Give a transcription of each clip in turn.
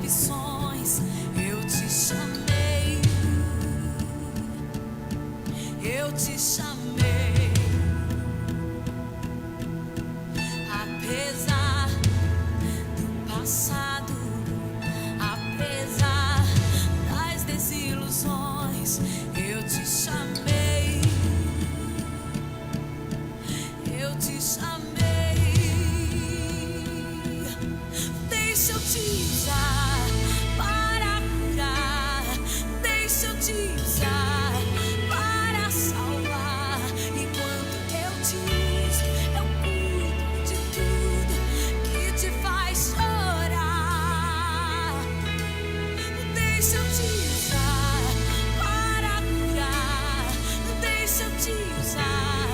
perseguições, eu te chamei, eu te chamei, apesar do passado, apesar das desilusões, eu te chamei, eu te chamei. Deixa eu te usar para curar, deixa eu te usar para salvar. Enquanto eu te uso, eu cuido de tudo que te faz chorar. Deixa eu te usar para curar, deixa eu te usar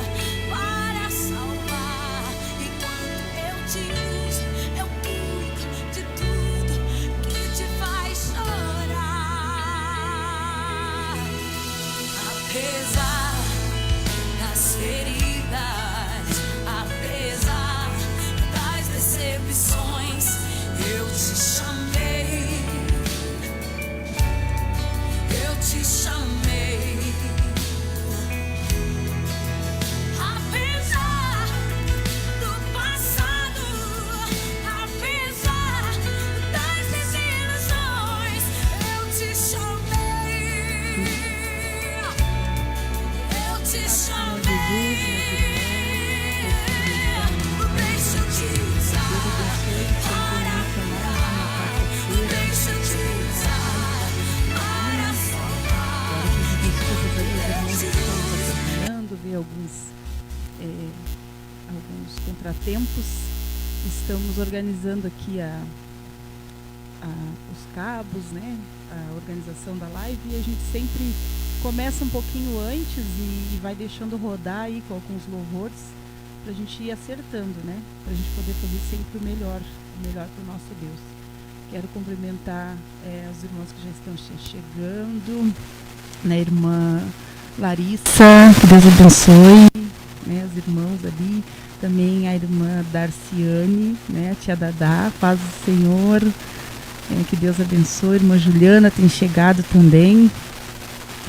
para salvar. Enquanto eu te uso, eu cuido de tudo que te faz chorar. Apesar das feridas, apesar das decepções, eu te chamei, eu te chamei. Apesar do passado, apesar das desilusões, eu te chamei, eu te chamei. Deixa eu te usar para curar, deixa eu te usar para salvar. Ver alguns contratempos. Estamos organizando aqui os cabos, né? A organização da live, e a gente sempre começa um pouquinho antes e vai deixando rodar aí com alguns louvores para a gente ir acertando, né? Para a gente poder fazer sempre o melhor para o nosso Deus. Quero cumprimentar os irmãos que já estão chegando, né? Irmã Larissa, que Deus abençoe, né, os irmãos ali, também a irmã Darciane, né, a tia Dadá, paz do Senhor, que Deus abençoe. Irmã Juliana tem chegado também,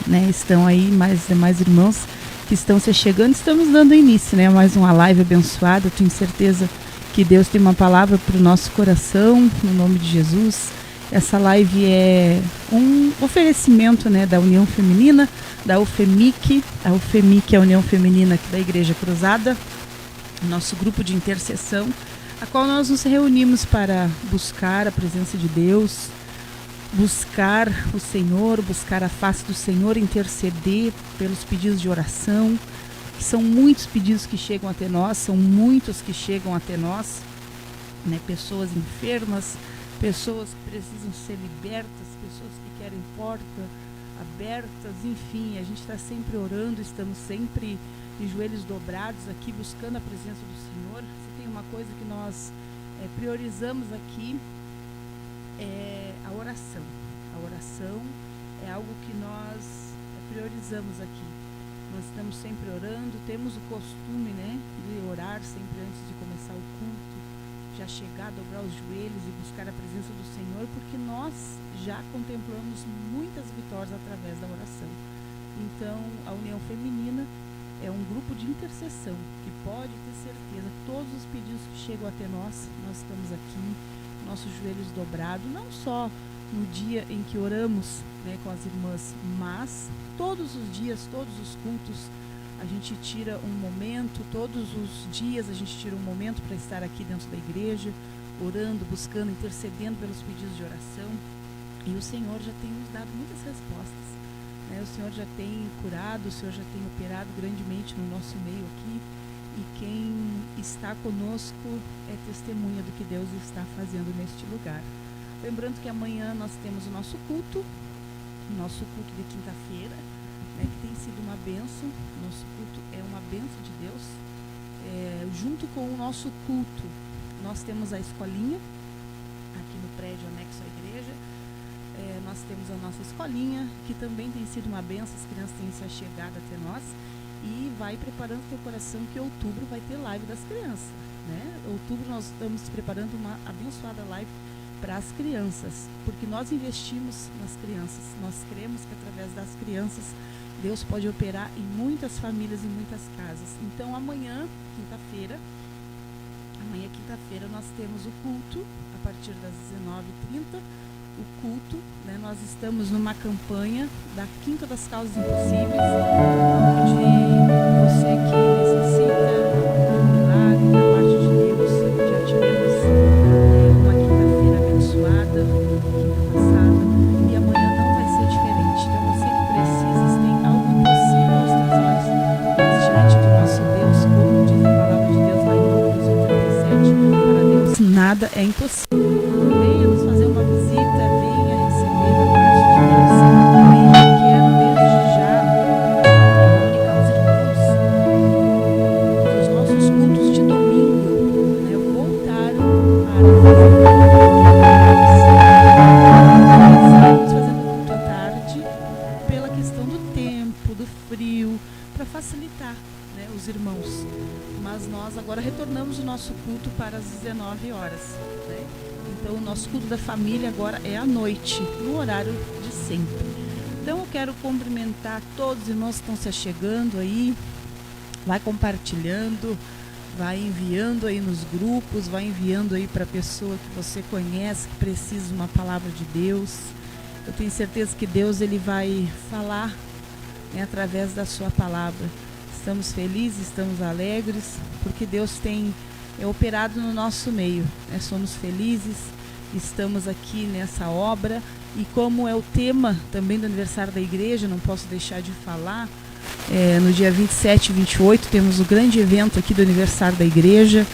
né, estão aí mais irmãos que estão se chegando. Estamos dando início, né, a mais uma live abençoada. Eu tenho certeza que Deus tem uma palavra para o nosso coração, no nome de Jesus. Essa live é um oferecimento, né, da União Feminina, da UFEMIC. A UFEMIC é a União Feminina aqui da Igreja Cruzada, nosso grupo de intercessão, a qual nós nos reunimos para buscar a presença de Deus, buscar o Senhor, buscar a face do Senhor, interceder pelos pedidos de oração, que são muitos pedidos que chegam até nós, são muitos que chegam até nós, né, pessoas enfermas, pessoas que precisam ser libertas, pessoas que querem porta abertas, enfim, a gente está sempre orando, estamos sempre de joelhos dobrados aqui, buscando a presença do Senhor. Se tem uma coisa que nós priorizamos aqui, é a oração. A oração é algo que nós priorizamos aqui. Nós estamos sempre orando, temos o costume, né, de orar sempre antes de começar o culto, já chegar, dobrar os joelhos e buscar a presença do Senhor, porque nós já contemplamos muitas vitórias através da oração. Então, a União Feminina é um grupo de intercessão que pode ter certeza, todos os pedidos que chegam até nós estamos aqui, nossos joelhos dobrados, não só no dia em que oramos, né, com as irmãs, mas todos os dias, todos os cultos, a gente tira um momento, todos os dias a gente tira um momento para estar aqui dentro da igreja, orando, buscando, intercedendo pelos pedidos de oração. E o Senhor já tem nos dado muitas respostas, né? O Senhor já tem curado, o Senhor já tem operado grandemente no nosso meio aqui. E quem está conosco é testemunha do que Deus está fazendo neste lugar. Lembrando que amanhã nós temos o nosso culto de quinta-feira, né, que tem sido uma bênção. Nosso culto é uma bênção de Deus. Junto com o nosso culto, nós temos a escolinha, aqui no prédio anexo à igreja. Nós temos a nossa escolinha, que também tem sido uma bênção, as crianças têm se achegado até nós. E vai preparando o teu coração que em outubro vai ter live das crianças, né? Em outubro nós estamos preparando uma abençoada live para as crianças, porque nós investimos nas crianças, nós cremos que através das crianças Deus pode operar em muitas famílias e muitas casas. Então amanhã, quinta-feira, nós temos o culto a partir das 19h30. O culto, né, nós estamos numa campanha da Quinta das Causas Impossíveis, onde você que necessita um milagre da parte de Deus, já tivemos uma quinta-feira abençoada, quinta passada, e amanhã não vai ser diferente. Então você que precisa, se tem algo impossível aos teus olhos, mas diante do nosso Deus, como diz a palavra de Deus lá em Números 37, para Deus nada é impossível. Venha nos fazer uma visita, venha receber da parte de Deus. E quero desde já comunicar aos irmãos que os nossos cultos de domingo, né, voltaram para estamos fazendo culto à tarde pela questão do tempo, do frio, para facilitar, né, os irmãos. Mas nós agora retornamos o nosso culto para as 19 horas, né? Então o nosso culto da família agora é à noite, no horário de sempre. Então eu quero cumprimentar todos os irmãos que estão se achegando aí, vai compartilhando, vai enviando aí nos grupos, vai enviando aí para a pessoa que você conhece, que precisa de uma palavra de Deus. Eu tenho certeza que Deus ele vai falar, né, através da sua palavra. Estamos felizes, estamos alegres, porque Deus tem operado no nosso meio, né? Somos felizes, estamos aqui nessa obra, e como é o tema também do aniversário da igreja, não posso deixar de falar, no dia 27 e 28 temos o grande evento aqui do aniversário da igreja,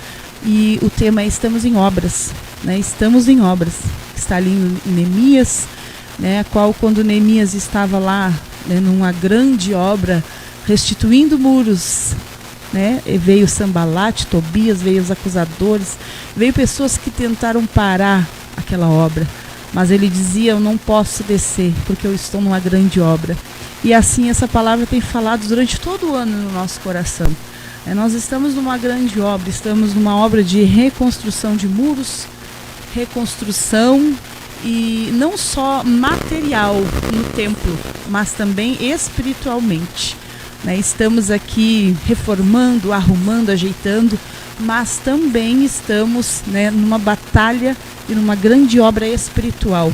e o tema é Estamos em Obras, né? Estamos em obras, está ali em Neemias, né? Qual quando Neemias estava lá, né, numa grande obra, restituindo muros, né? E veio Sambalate, Tobias, veio os acusadores, veio pessoas que tentaram parar aquela obra, mas ele dizia: eu não posso descer, porque eu estou numa grande obra. E assim essa palavra tem falado durante todo o ano no nosso coração. Nós estamos numa grande obra, estamos numa obra de reconstrução de muros, reconstrução, e não só material no templo, mas também espiritualmente. Estamos aqui reformando, arrumando, ajeitando, mas também estamos, né, numa batalha e numa grande obra espiritual.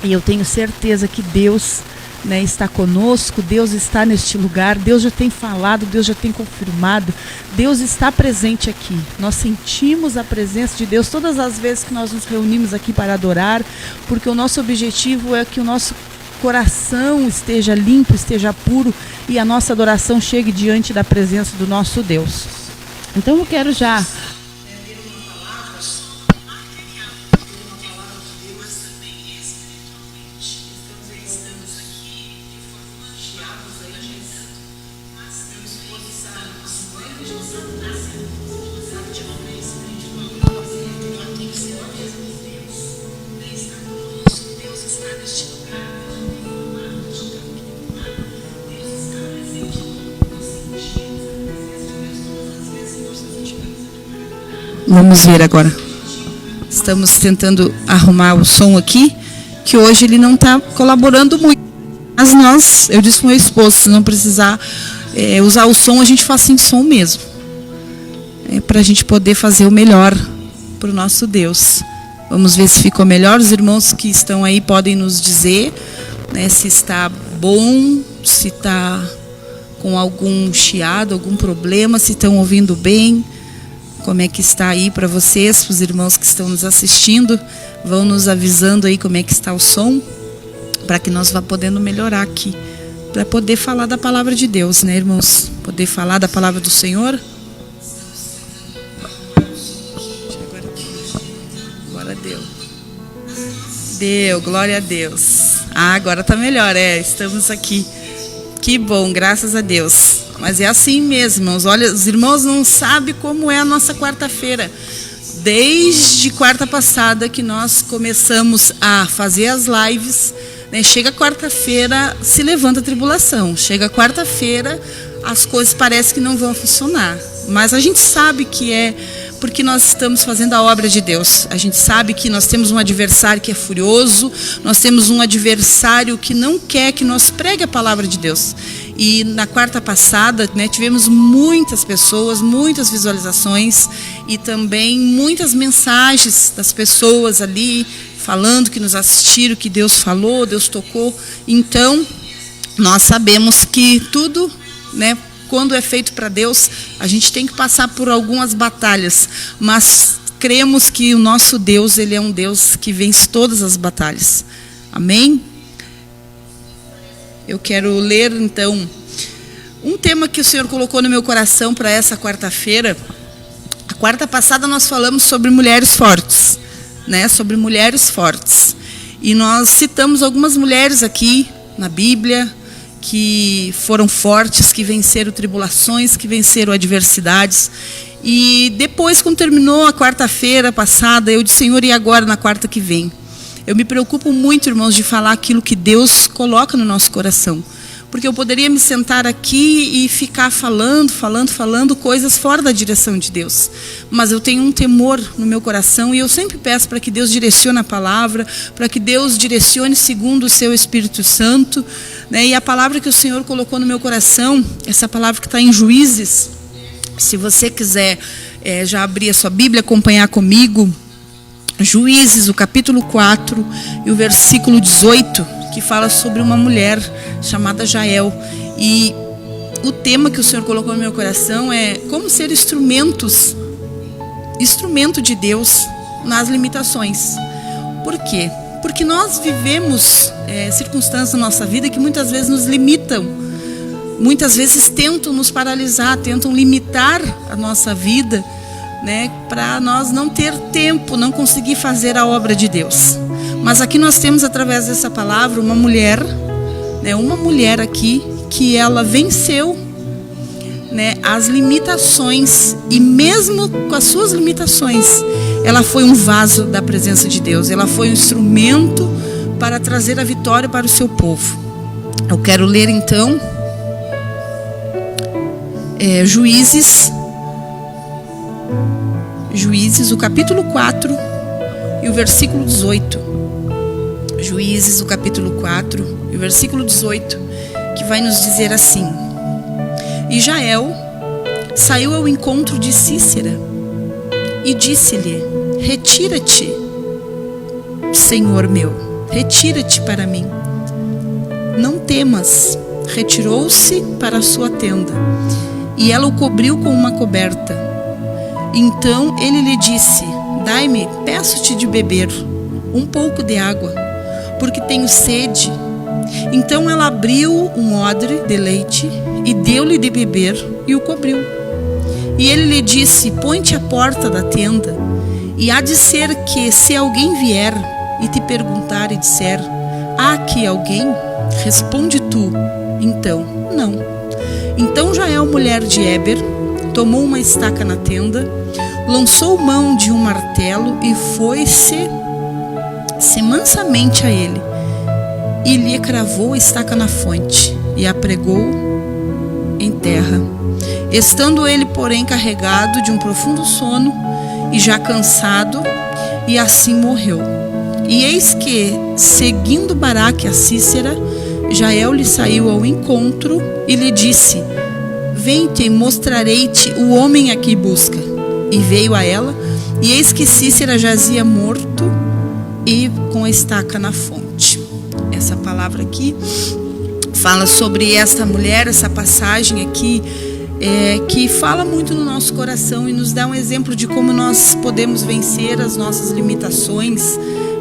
E eu tenho certeza que Deus, né, está conosco, Deus está neste lugar, Deus já tem falado, Deus já tem confirmado, Deus está presente aqui. Nós sentimos a presença de Deus todas as vezes que nós nos reunimos aqui para adorar, porque o nosso objetivo é que o nosso coração esteja limpo, esteja puro, e a nossa adoração chegue diante da presença do nosso Deus. Então eu quero já vamos ver agora. Estamos tentando arrumar o som aqui, que hoje ele não está colaborando muito. Mas eu disse para o meu esposo, se não precisar usar o som, a gente faz sem som mesmo. Para a gente poder fazer o melhor para o nosso Deus. Vamos ver se ficou melhor. Os irmãos que estão aí podem nos dizer, né, se está bom, se está com algum chiado, algum problema, se estão ouvindo bem. Como é que está aí para vocês, os irmãos que estão nos assistindo, vão nos avisando aí como é que está o som, para que nós vá podendo melhorar aqui, para poder falar da palavra de Deus, né, irmãos? Poder falar da palavra do Senhor. Agora deu. Deu, glória a Deus. Agora está melhor, estamos aqui. Que bom, graças a Deus. Mas é assim mesmo, irmãos. Olha, os irmãos não sabem como é a nossa quarta-feira. Desde quarta passada que nós começamos a fazer as lives, né? Chega quarta-feira, se levanta a tribulação. Chega quarta-feira, as coisas parecem que não vão funcionar. Mas a gente sabe que é porque nós estamos fazendo a obra de Deus. A gente sabe que nós temos um adversário que é furioso, nós temos um adversário que não quer que nós pregue a palavra de Deus. E na quarta passada, né, tivemos muitas pessoas, muitas visualizações e também muitas mensagens das pessoas ali falando que nos assistiram, que Deus falou, Deus tocou. Então, nós sabemos que tudo, né, quando é feito para Deus, a gente tem que passar por algumas batalhas, mas cremos que o nosso Deus, Ele é um Deus que vence todas as batalhas. Amém? Eu quero ler, então, um tema que o Senhor colocou no meu coração para essa quarta-feira. A quarta passada nós falamos sobre mulheres fortes, né? Sobre mulheres fortes. E nós citamos algumas mulheres aqui na Bíblia que foram fortes, que venceram tribulações, que venceram adversidades. E depois, quando terminou a quarta-feira passada, eu disse: Senhor, e agora na quarta que vem? Eu me preocupo muito, irmãos, de falar aquilo que Deus coloca no nosso coração. Porque eu poderia me sentar aqui e ficar falando coisas fora da direção de Deus. Mas eu tenho um temor no meu coração e eu sempre peço para que Deus direcione a palavra, para que Deus direcione segundo o seu Espírito Santo, né? E a palavra que o Senhor colocou no meu coração, essa palavra que está em Juízes, se você quiser já abrir a sua Bíblia, acompanhar comigo, Juízes, o capítulo 4 e o versículo 18, que fala sobre uma mulher chamada Jael. E o tema que o Senhor colocou no meu coração é como ser instrumento de Deus nas limitações. Por quê? Porque nós vivemos circunstâncias na nossa vida que muitas vezes nos limitam, muitas vezes tentam nos paralisar, tentam limitar a nossa vida, né, para nós não ter tempo, não conseguir fazer a obra de Deus. Mas aqui nós temos, através dessa palavra, uma mulher, né, uma mulher aqui que ela venceu, né, as limitações, e mesmo com as suas limitações, ela foi um vaso da presença de Deus, ela foi um instrumento para trazer a vitória para o seu povo. Eu quero ler então Juízes, o capítulo 4 e o versículo 18. Juízes, o capítulo 4 e o versículo 18, que vai nos dizer assim: E Jael saiu ao encontro de Cícera e disse-lhe: Retira-te, Senhor meu, retira-te para mim. Não temas. Retirou-se para a sua tenda, e ela o cobriu com uma coberta. Então ele lhe disse: Dai-me, peço-te de beber um pouco de água, porque tenho sede. Então ela abriu um odre de leite e deu-lhe de beber e o cobriu. E ele lhe disse: Põe-te à porta da tenda, e há de ser que, se alguém vier e te perguntar e disser: Há aqui alguém? Responde tu, então, não. Então Jael, mulher de Heber, tomou uma estaca na tenda, lançou mão de um martelo e foi-se mansamente a ele, e lhe cravou a estaca na fonte e a pregou em terra. Estando ele, porém, carregado de um profundo sono e já cansado, e assim morreu. E eis que, seguindo Baraque a Cícera, Jael lhe saiu ao encontro e lhe disse: Vem-te e mostrarei-te o homem a que busca. E veio a ela, e eis que Cícera jazia morto e com a estaca na fonte. Essa palavra aqui fala sobre esta mulher, essa passagem aqui, que fala muito no nosso coração e nos dá um exemplo de como nós podemos vencer as nossas limitações,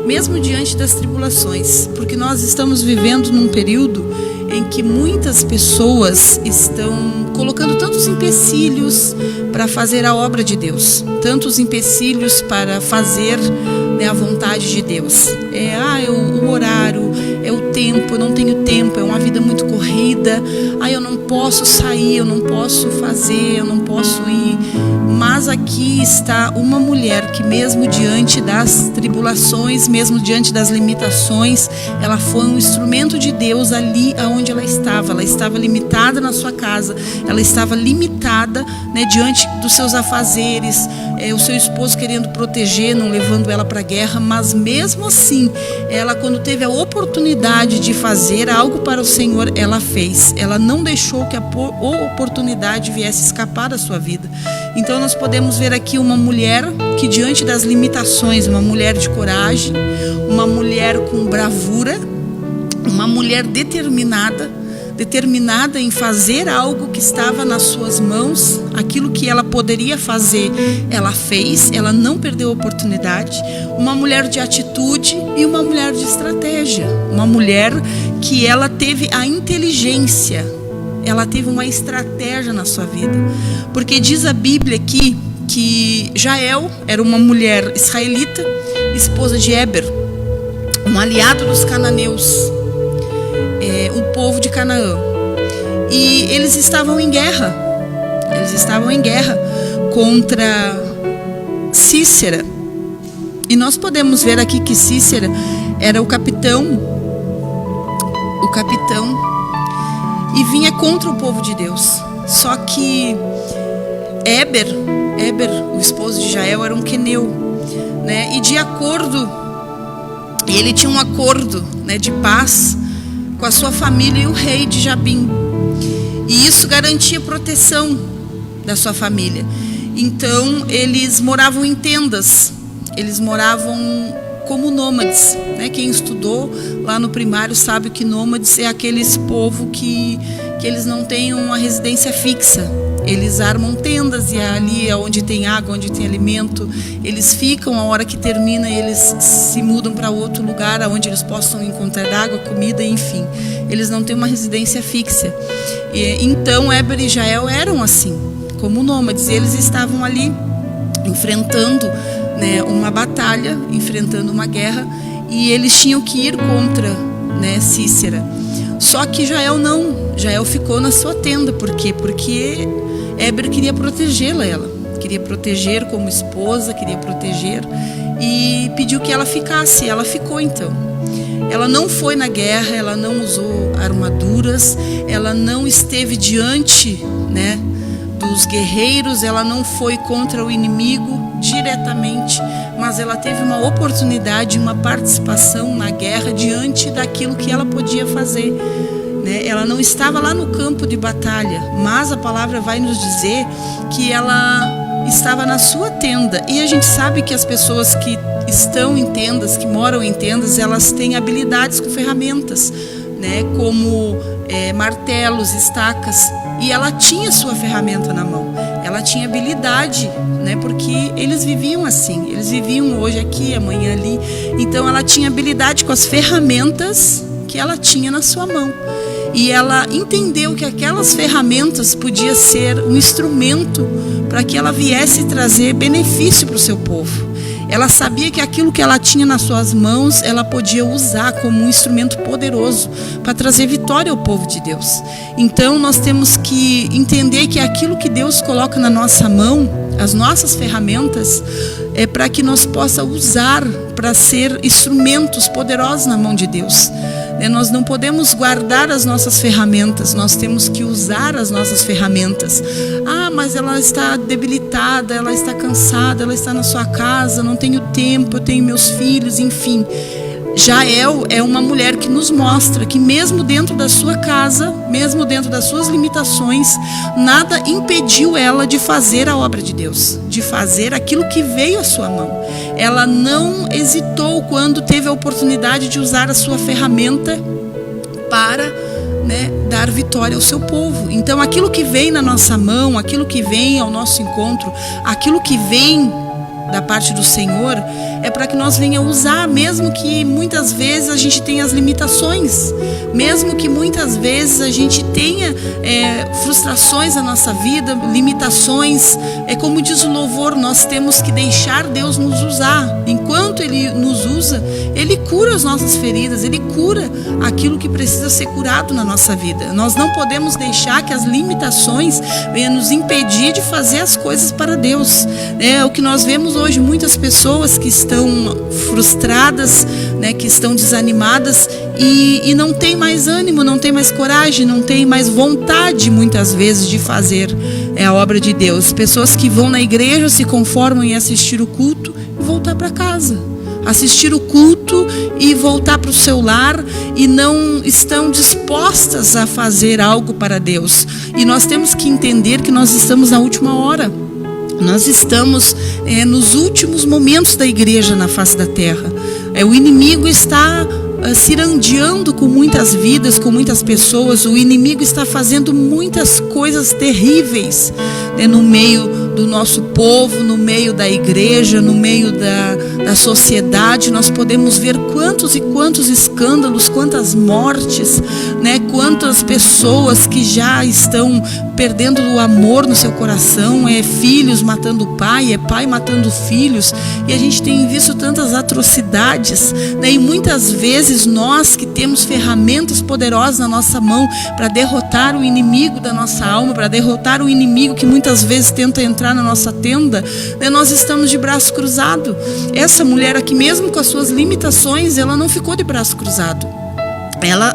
mesmo diante das tribulações, porque nós estamos vivendo num período em que muitas pessoas estão colocando tantos empecilhos para fazer a obra de Deus, tantos empecilhos para fazer, né, a vontade de Deus. É o horário, é o tempo, eu não tenho tempo, é uma vida muito corrida, eu não posso sair, eu não posso fazer, eu não posso ir mas aqui está uma mulher que mesmo diante das tribulações, mesmo diante das limitações, ela foi um instrumento de Deus ali onde ela estava limitada na sua casa, ela estava limitada, né, diante dos seus afazeres, o seu esposo querendo proteger, não levando ela para a guerra, mas mesmo assim, ela, quando teve a oportunidade de fazer algo para o Senhor, ela fez. Ela não deixou que a oportunidade viesse escapar da sua vida. Então nós podemos ver aqui uma mulher que, diante das limitações, uma mulher de coragem, uma mulher com bravura, uma mulher determinada em fazer algo que estava nas suas mãos. Aquilo que ela poderia fazer, ela fez, ela não perdeu a oportunidade. Uma mulher de atitude e uma mulher de estratégia, uma mulher que ela teve a inteligência, ela teve uma estratégia na sua vida, porque diz a Bíblia aqui que Jael era uma mulher israelita, esposa de Éber, um aliado dos cananeus, o povo de Canaã, e eles estavam em guerra contra Sísera. E nós podemos ver aqui que Sísera era o capitão e vinha contra o povo de Deus. Só que Éber, o esposo de Jael, era um queneu, né? E ele tinha um acordo, né, de paz com a sua família e o rei de Jabim. E isso garantia proteção da sua família. Então eles moravam em tendas, eles moravam como nômades, né? Quem estudou lá no primário sabe que nômades é aqueles povo que eles não têm uma residência fixa. Eles armam tendas e ali é onde tem água, onde tem alimento. Eles ficam, a hora que termina, eles se mudam para outro lugar onde eles possam encontrar água, comida, enfim. Eles não têm uma residência fixa. Então, Éber e Jael eram assim, como nômades. Eles estavam ali enfrentando, né, uma batalha, enfrentando uma guerra, e eles tinham que ir contra, né, Sísera. Só que Jael não. Jael ficou na sua tenda. Por quê? Porque Éber queria protegê-la, queria proteger como esposa, queria proteger, e pediu que ela ficasse. Ela ficou então. Ela não foi na guerra, ela não usou armaduras, ela não esteve diante, né, dos guerreiros, ela não foi contra o inimigo diretamente, mas ela teve uma oportunidade, uma participação na guerra diante daquilo que ela podia fazer. Ela não estava lá no campo de batalha, mas a palavra vai nos dizer que ela estava na sua tenda. E a gente sabe que as pessoas que estão em tendas, que moram em tendas, elas têm habilidades com ferramentas, né? Como martelos, estacas. E ela tinha sua ferramenta na mão. Ela tinha habilidade, né? Porque eles viviam assim. Eles viviam hoje aqui, amanhã ali. Então ela tinha habilidade com as ferramentas que ela tinha na sua mão. E ela entendeu que aquelas ferramentas podiam ser um instrumento para que ela viesse trazer benefício para o seu povo. Ela sabia que aquilo que ela tinha nas suas mãos, ela podia usar como um instrumento poderoso para trazer vitória ao povo de Deus. Então nós temos que entender que aquilo que Deus coloca na nossa mão, as nossas ferramentas, é para que nós possamos usar para ser instrumentos poderosos na mão de Deus. Nós não podemos guardar as nossas ferramentas, nós temos que usar as nossas ferramentas. Ah, mas ela está debilitada, ela está cansada, ela está na sua casa, não tenho tempo, eu tenho meus filhos, enfim. Jael é uma mulher que nos mostra que mesmo dentro da sua casa, mesmo dentro das suas limitações, nada impediu ela de fazer a obra de Deus, de fazer aquilo que veio à sua mão. Ela não hesitou quando teve a oportunidade de usar a sua ferramenta para, né, dar vitória ao seu povo. Então aquilo que vem na nossa mão, aquilo que vem ao nosso encontro, aquilo que vem da parte do Senhor, é para que nós venha usar, mesmo que muitas vezes a gente tenha as limitações, mesmo que muitas vezes a gente tenha frustrações na nossa vida, limitações. Como diz o louvor, nós temos que deixar Deus nos usar. Enquanto Ele nos usa, Ele cura as nossas feridas, Ele cura aquilo que precisa ser curado na nossa vida. Nós não podemos deixar que as limitações venham nos impedir de fazer as coisas para Deus. É o que nós vemos hoje, muitas pessoas que estão frustradas, né, que estão desanimadas e não tem mais ânimo, não tem mais coragem, não tem mais vontade muitas vezes de fazer a obra de Deus. Pessoas que vão na igreja, se conformam em assistir o culto e voltar para casa, assistir o culto e voltar para o seu lar, e não estão dispostas a fazer algo para Deus. E nós temos que entender que nós estamos na última hora. Nós estamos nos últimos momentos da igreja na face da terra. O inimigo está cirandeando com muitas vidas, com muitas pessoas. O inimigo está fazendo muitas coisas terríveis, né, no meio do nosso povo, no meio da igreja, no meio da sociedade. Nós podemos ver quantos e quantos escândalos, quantas mortes, né, quantas pessoas que já estão perdendo o amor no seu coração, filhos matando pai, pai matando filhos, e a gente tem visto tantas atrocidades, né, e muitas vezes nós que temos ferramentas poderosas na nossa mão para derrotar o inimigo da nossa alma, para derrotar o inimigo que muitas vezes tenta entrar na nossa tenda, né, nós estamos de braço cruzado. Essa mulher aqui, mesmo com as suas limitações, ela não ficou de braço cruzado.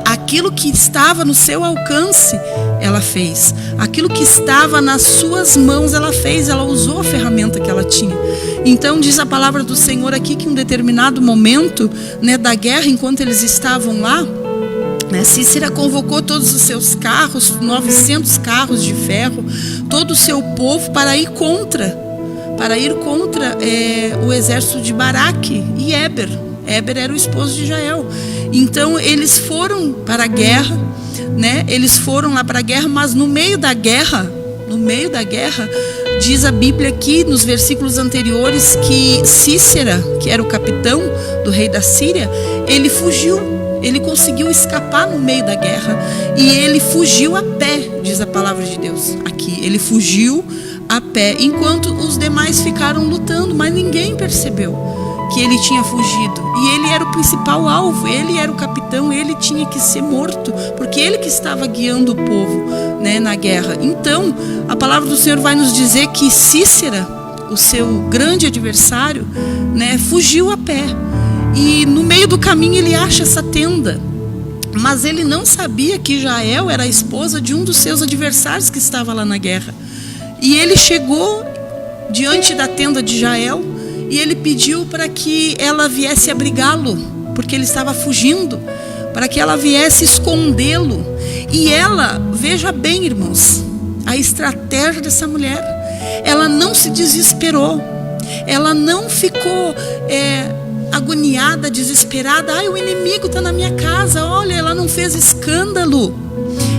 Aquilo que estava no seu alcance, ela fez. Aquilo que estava nas suas mãos, ela fez. Ela usou a ferramenta que ela tinha. Então diz a palavra do Senhor aqui que em um determinado momento, né, da guerra, enquanto eles estavam lá, né, Cícera convocou todos os seus carros, 900 carros de ferro, todo o seu povo para ir contra o exército de Baraque e Éber. Éber era o esposo de Jael. Então eles foram para a guerra, né? Eles foram lá para a guerra, mas no meio da guerra, diz a Bíblia aqui nos versículos anteriores que Cícera, que era o capitão do rei da Síria, ele fugiu. Ele conseguiu escapar no meio da guerra e ele fugiu a pé, diz a palavra de Deus aqui. Ele fugiu a pé, enquanto os demais ficaram lutando, mas ninguém percebeu que ele tinha fugido. E ele era o principal alvo, ele era o capitão, ele tinha que ser morto, porque ele que estava guiando o povo, né, na guerra. Então, a palavra do Senhor vai nos dizer que Cícera, o seu grande adversário, né, fugiu a pé. E no meio do caminho ele acha essa tenda. Mas ele não sabia que Jael era a esposa de um dos seus adversários que estava lá na guerra. E ele chegou diante da tenda de Jael e ele pediu para que ela viesse abrigá-lo, porque ele estava fugindo, para que ela viesse escondê-lo. E ela, veja bem, irmãos, a estratégia dessa mulher, ela não se desesperou, ela não ficou agoniada, desesperada. O inimigo está na minha casa. Olha, ela não fez escândalo,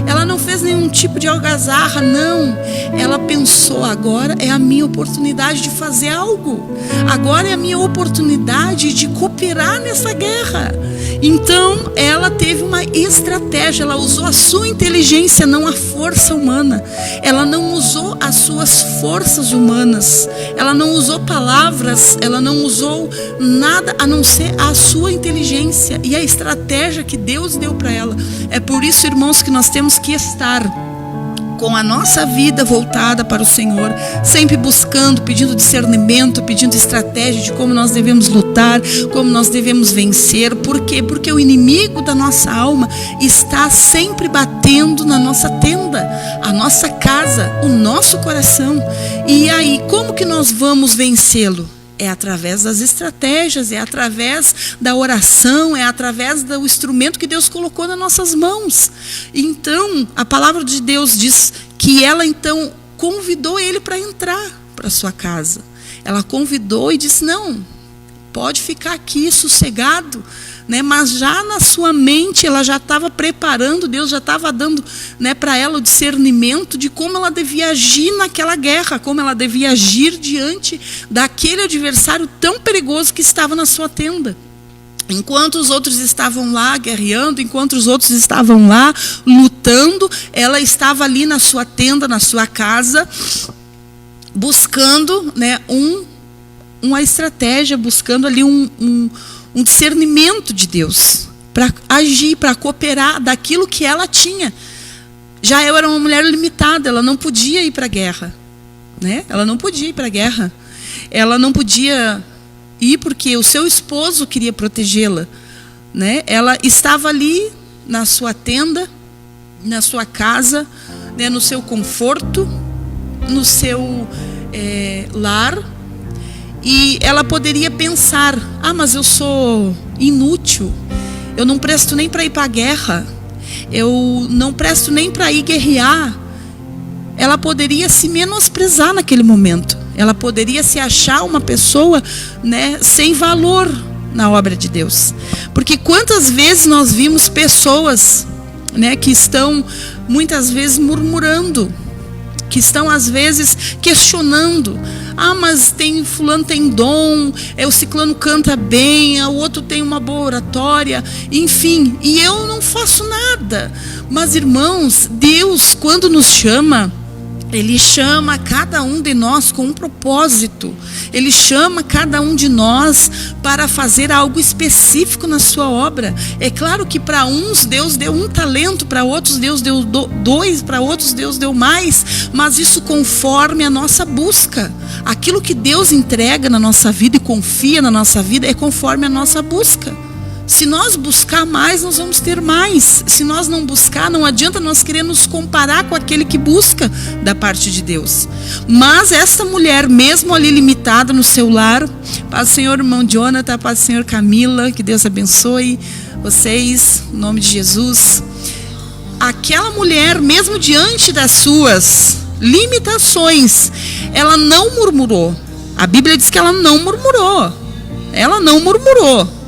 ela não fez nenhum tipo de algazarra, não. Ela pensou: agora é a minha oportunidade de fazer algo, agora é a minha oportunidade de cooperar nessa guerra. Então ela teve uma estratégia, ela usou a sua inteligência, não a força humana. Ela não usou as suas forças humanas, ela não usou palavras, ela não usou nada a não ser a sua inteligência e a estratégia que Deus deu para ela. É por isso, irmãos, que nós temos que estar com a nossa vida voltada para o Senhor, sempre buscando, pedindo discernimento, pedindo estratégia de como nós devemos lutar, como nós devemos vencer. Por quê? Porque o inimigo da nossa alma está sempre batendo na nossa tenda, a nossa casa, o nosso coração. E aí, como que nós vamos vencê-lo? É através das estratégias, é através da oração, é através do instrumento que Deus colocou nas nossas mãos. Então, a palavra de Deus diz que ela então convidou ele para entrar para sua casa. Ela convidou e disse: não, pode ficar aqui sossegado, né? Mas já na sua mente ela já estava preparando, Deus já estava dando, né, para ela o discernimento de como ela devia agir naquela guerra, como ela devia agir diante daquele adversário tão perigoso que estava na sua tenda. Enquanto os outros estavam lá guerreando, enquanto os outros estavam lá lutando, ela estava ali na sua tenda, na sua casa, buscando, né, uma estratégia, buscando ali um discernimento de Deus para agir, para cooperar daquilo que ela tinha. Jael era uma mulher limitada, ela não podia ir para a guerra, né? Ela não podia ir para a guerra. Ela não podia ir porque o seu esposo queria protegê-la, né? Ela estava ali na sua tenda, na sua casa, né, no seu conforto, no seu lar, e ela poderia pensar: ah, mas eu sou inútil, eu não presto nem para ir para a guerra, eu não presto nem para ir guerrear. Ela poderia se menosprezar naquele momento, ela poderia se achar uma pessoa, né, sem valor na obra de Deus. Porque quantas vezes nós vimos pessoas, né, que estão muitas vezes murmurando, que estão às vezes questionando: ah, mas fulano tem dom, o ciclano canta bem, o outro tem uma boa oratória, enfim, e eu não faço nada. Mas, irmãos, Deus, quando nos chama, Ele chama cada um de nós com um propósito. Ele chama cada um de nós para fazer algo específico na sua obra. É claro que para uns Deus deu um talento, para outros Deus deu 2, para outros Deus deu mais, mas isso conforme a nossa busca. Aquilo que Deus entrega na nossa vida e confia na nossa vida é conforme a nossa busca. Se nós buscar mais, nós vamos ter mais. Se nós não buscar, não adianta nós querer nos comparar com aquele que busca da parte de Deus. Mas esta mulher, mesmo ali limitada no seu lar, paz do Senhor, irmão Jonathan, paz do Senhor, Camila, que Deus abençoe vocês, em nome de Jesus. Aquela mulher, mesmo diante das suas limitações, ela não murmurou. A Bíblia diz que ela não murmurou. Ela não murmurou.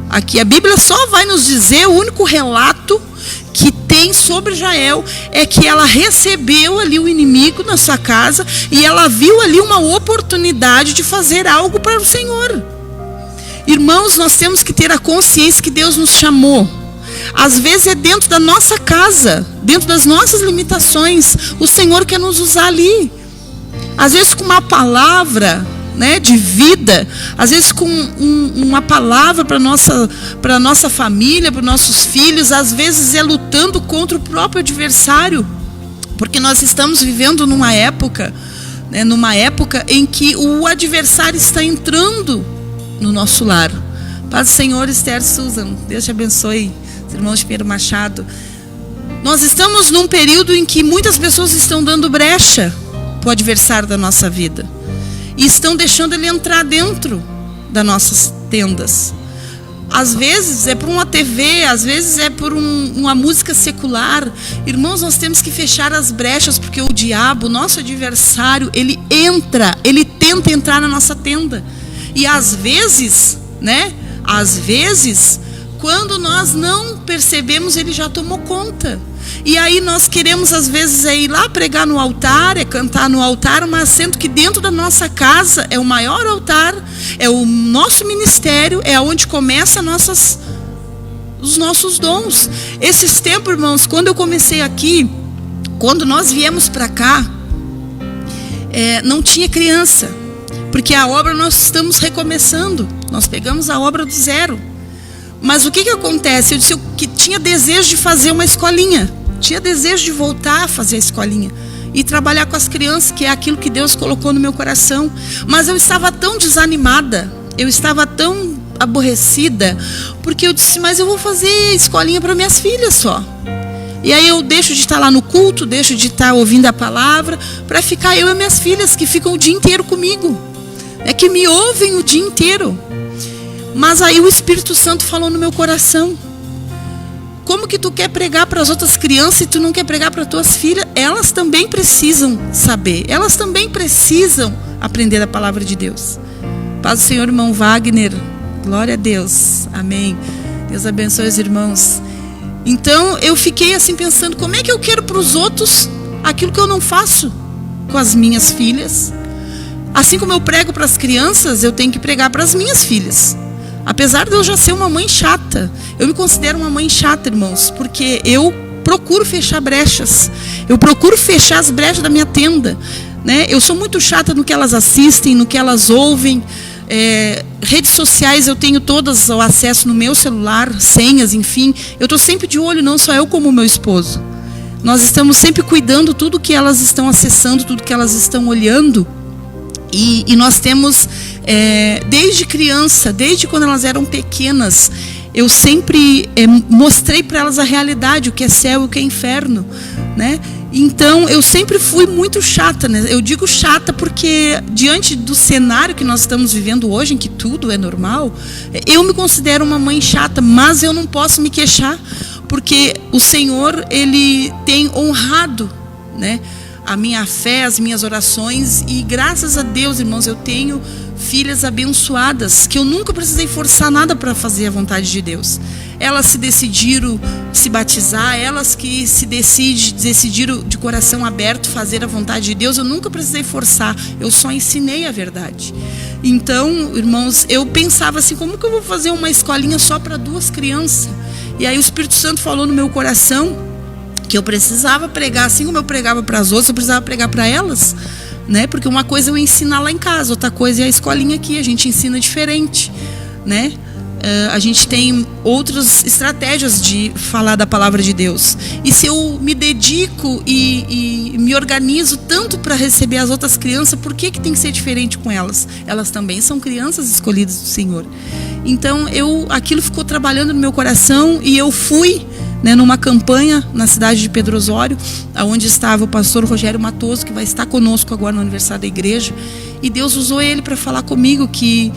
Aqui a Bíblia só vai nos dizer, o único relato que tem sobre Jael é que ela recebeu ali o inimigo na sua casa e ela viu ali uma oportunidade de fazer algo para o Senhor. Irmãos, nós temos que ter a consciência que Deus nos chamou. Às vezes é dentro da nossa casa, dentro das nossas limitações, o Senhor quer nos usar ali. Às vezes com uma palavra, né, de vida, às vezes com uma palavra para nossa família, para os nossos filhos, às vezes é lutando contra o próprio adversário, porque nós estamos vivendo numa época, né, em que o adversário está entrando no nosso lar. Paz do Senhor, Esther Susan, Deus te abençoe, irmão de Pedro Machado. Nós estamos num período em que muitas pessoas estão dando brecha para o adversário da nossa vida. E estão deixando ele entrar dentro das nossas tendas. Às vezes é por uma TV, às vezes é por uma música secular. Irmãos, nós temos que fechar as brechas, porque o diabo, nosso adversário, ele tenta entrar na nossa tenda. E às vezes, né? Às vezes, quando nós não percebemos, ele já tomou conta. E aí nós queremos às vezes ir lá pregar no altar, cantar no altar, mas sendo que dentro da nossa casa é o maior altar, é o nosso ministério, é onde começam os nossos dons. Esses tempos, irmãos, quando eu comecei aqui, quando nós viemos para cá, não tinha criança, porque a obra nós estamos recomeçando, nós pegamos a obra do zero. Mas o que acontece? Eu disse que tinha desejo de fazer uma escolinha. Tinha desejo de voltar a fazer a escolinha. E trabalhar com as crianças, que é aquilo que Deus colocou no meu coração. Mas eu estava tão desanimada. Eu estava tão aborrecida. Porque eu disse, mas eu vou fazer escolinha para minhas filhas só. E aí eu deixo de estar lá no culto, deixo de estar ouvindo a palavra, para ficar eu e minhas filhas, que ficam o dia inteiro comigo. Que me ouvem o dia inteiro. Mas aí o Espírito Santo falou no meu coração: como que tu quer pregar para as outras crianças e tu não quer pregar para tuas filhas? Elas também precisam saber, elas também precisam aprender a palavra de Deus. Paz do Senhor, irmão Wagner. Glória a Deus. Amém. Deus abençoe os irmãos. Então eu fiquei assim pensando, como é que eu quero para os outros aquilo que eu não faço com as minhas filhas? Assim como eu prego para as crianças, eu tenho que pregar para as minhas filhas. Apesar de eu já ser uma mãe chata, eu me considero uma mãe chata, irmãos, porque eu procuro fechar brechas. Eu procuro fechar as brechas da minha tenda, né? Eu sou muito chata no que elas assistem, no que elas ouvem. Redes sociais eu tenho todas o acesso no meu celular, senhas, enfim. Eu estou sempre de olho, não só eu como o meu esposo. Nós estamos sempre cuidando tudo que elas estão acessando, tudo que elas estão olhando. E nós temos, desde criança, desde quando elas eram pequenas, eu sempre mostrei para elas a realidade, o que é céu e o que é inferno, né? Então, eu sempre fui muito chata, né? Eu digo chata porque, diante do cenário que nós estamos vivendo hoje, em que tudo é normal, eu me considero uma mãe chata, mas eu não posso me queixar, porque o Senhor, Ele tem honrado, né, a minha fé, as minhas orações, e graças a Deus, irmãos, eu tenho filhas abençoadas, que eu nunca precisei forçar nada para fazer a vontade de Deus. Elas se decidiram se batizar, elas que se decidiram de coração aberto fazer a vontade de Deus. Eu nunca precisei forçar, eu só ensinei a verdade. Então, irmãos, eu pensava assim, como que eu vou fazer uma escolinha só para 2 crianças? E aí o Espírito Santo falou no meu coração que eu precisava pregar, assim como eu pregava para as outras, eu precisava pregar para elas, né? Porque uma coisa é eu ensinar lá em casa, outra coisa é a escolinha aqui, a gente ensina diferente, né? A gente tem outras estratégias de falar da palavra de Deus. E se eu me dedico e me organizo tanto para receber as outras crianças, por que tem que ser diferente com elas? Elas também são crianças escolhidas do Senhor. Então, aquilo ficou trabalhando no meu coração, e eu fui, né, numa campanha na cidade de Pedro Osório, onde estava o pastor Rogério Matoso, que vai estar conosco agora no aniversário da igreja. E Deus usou ele para falar comigo que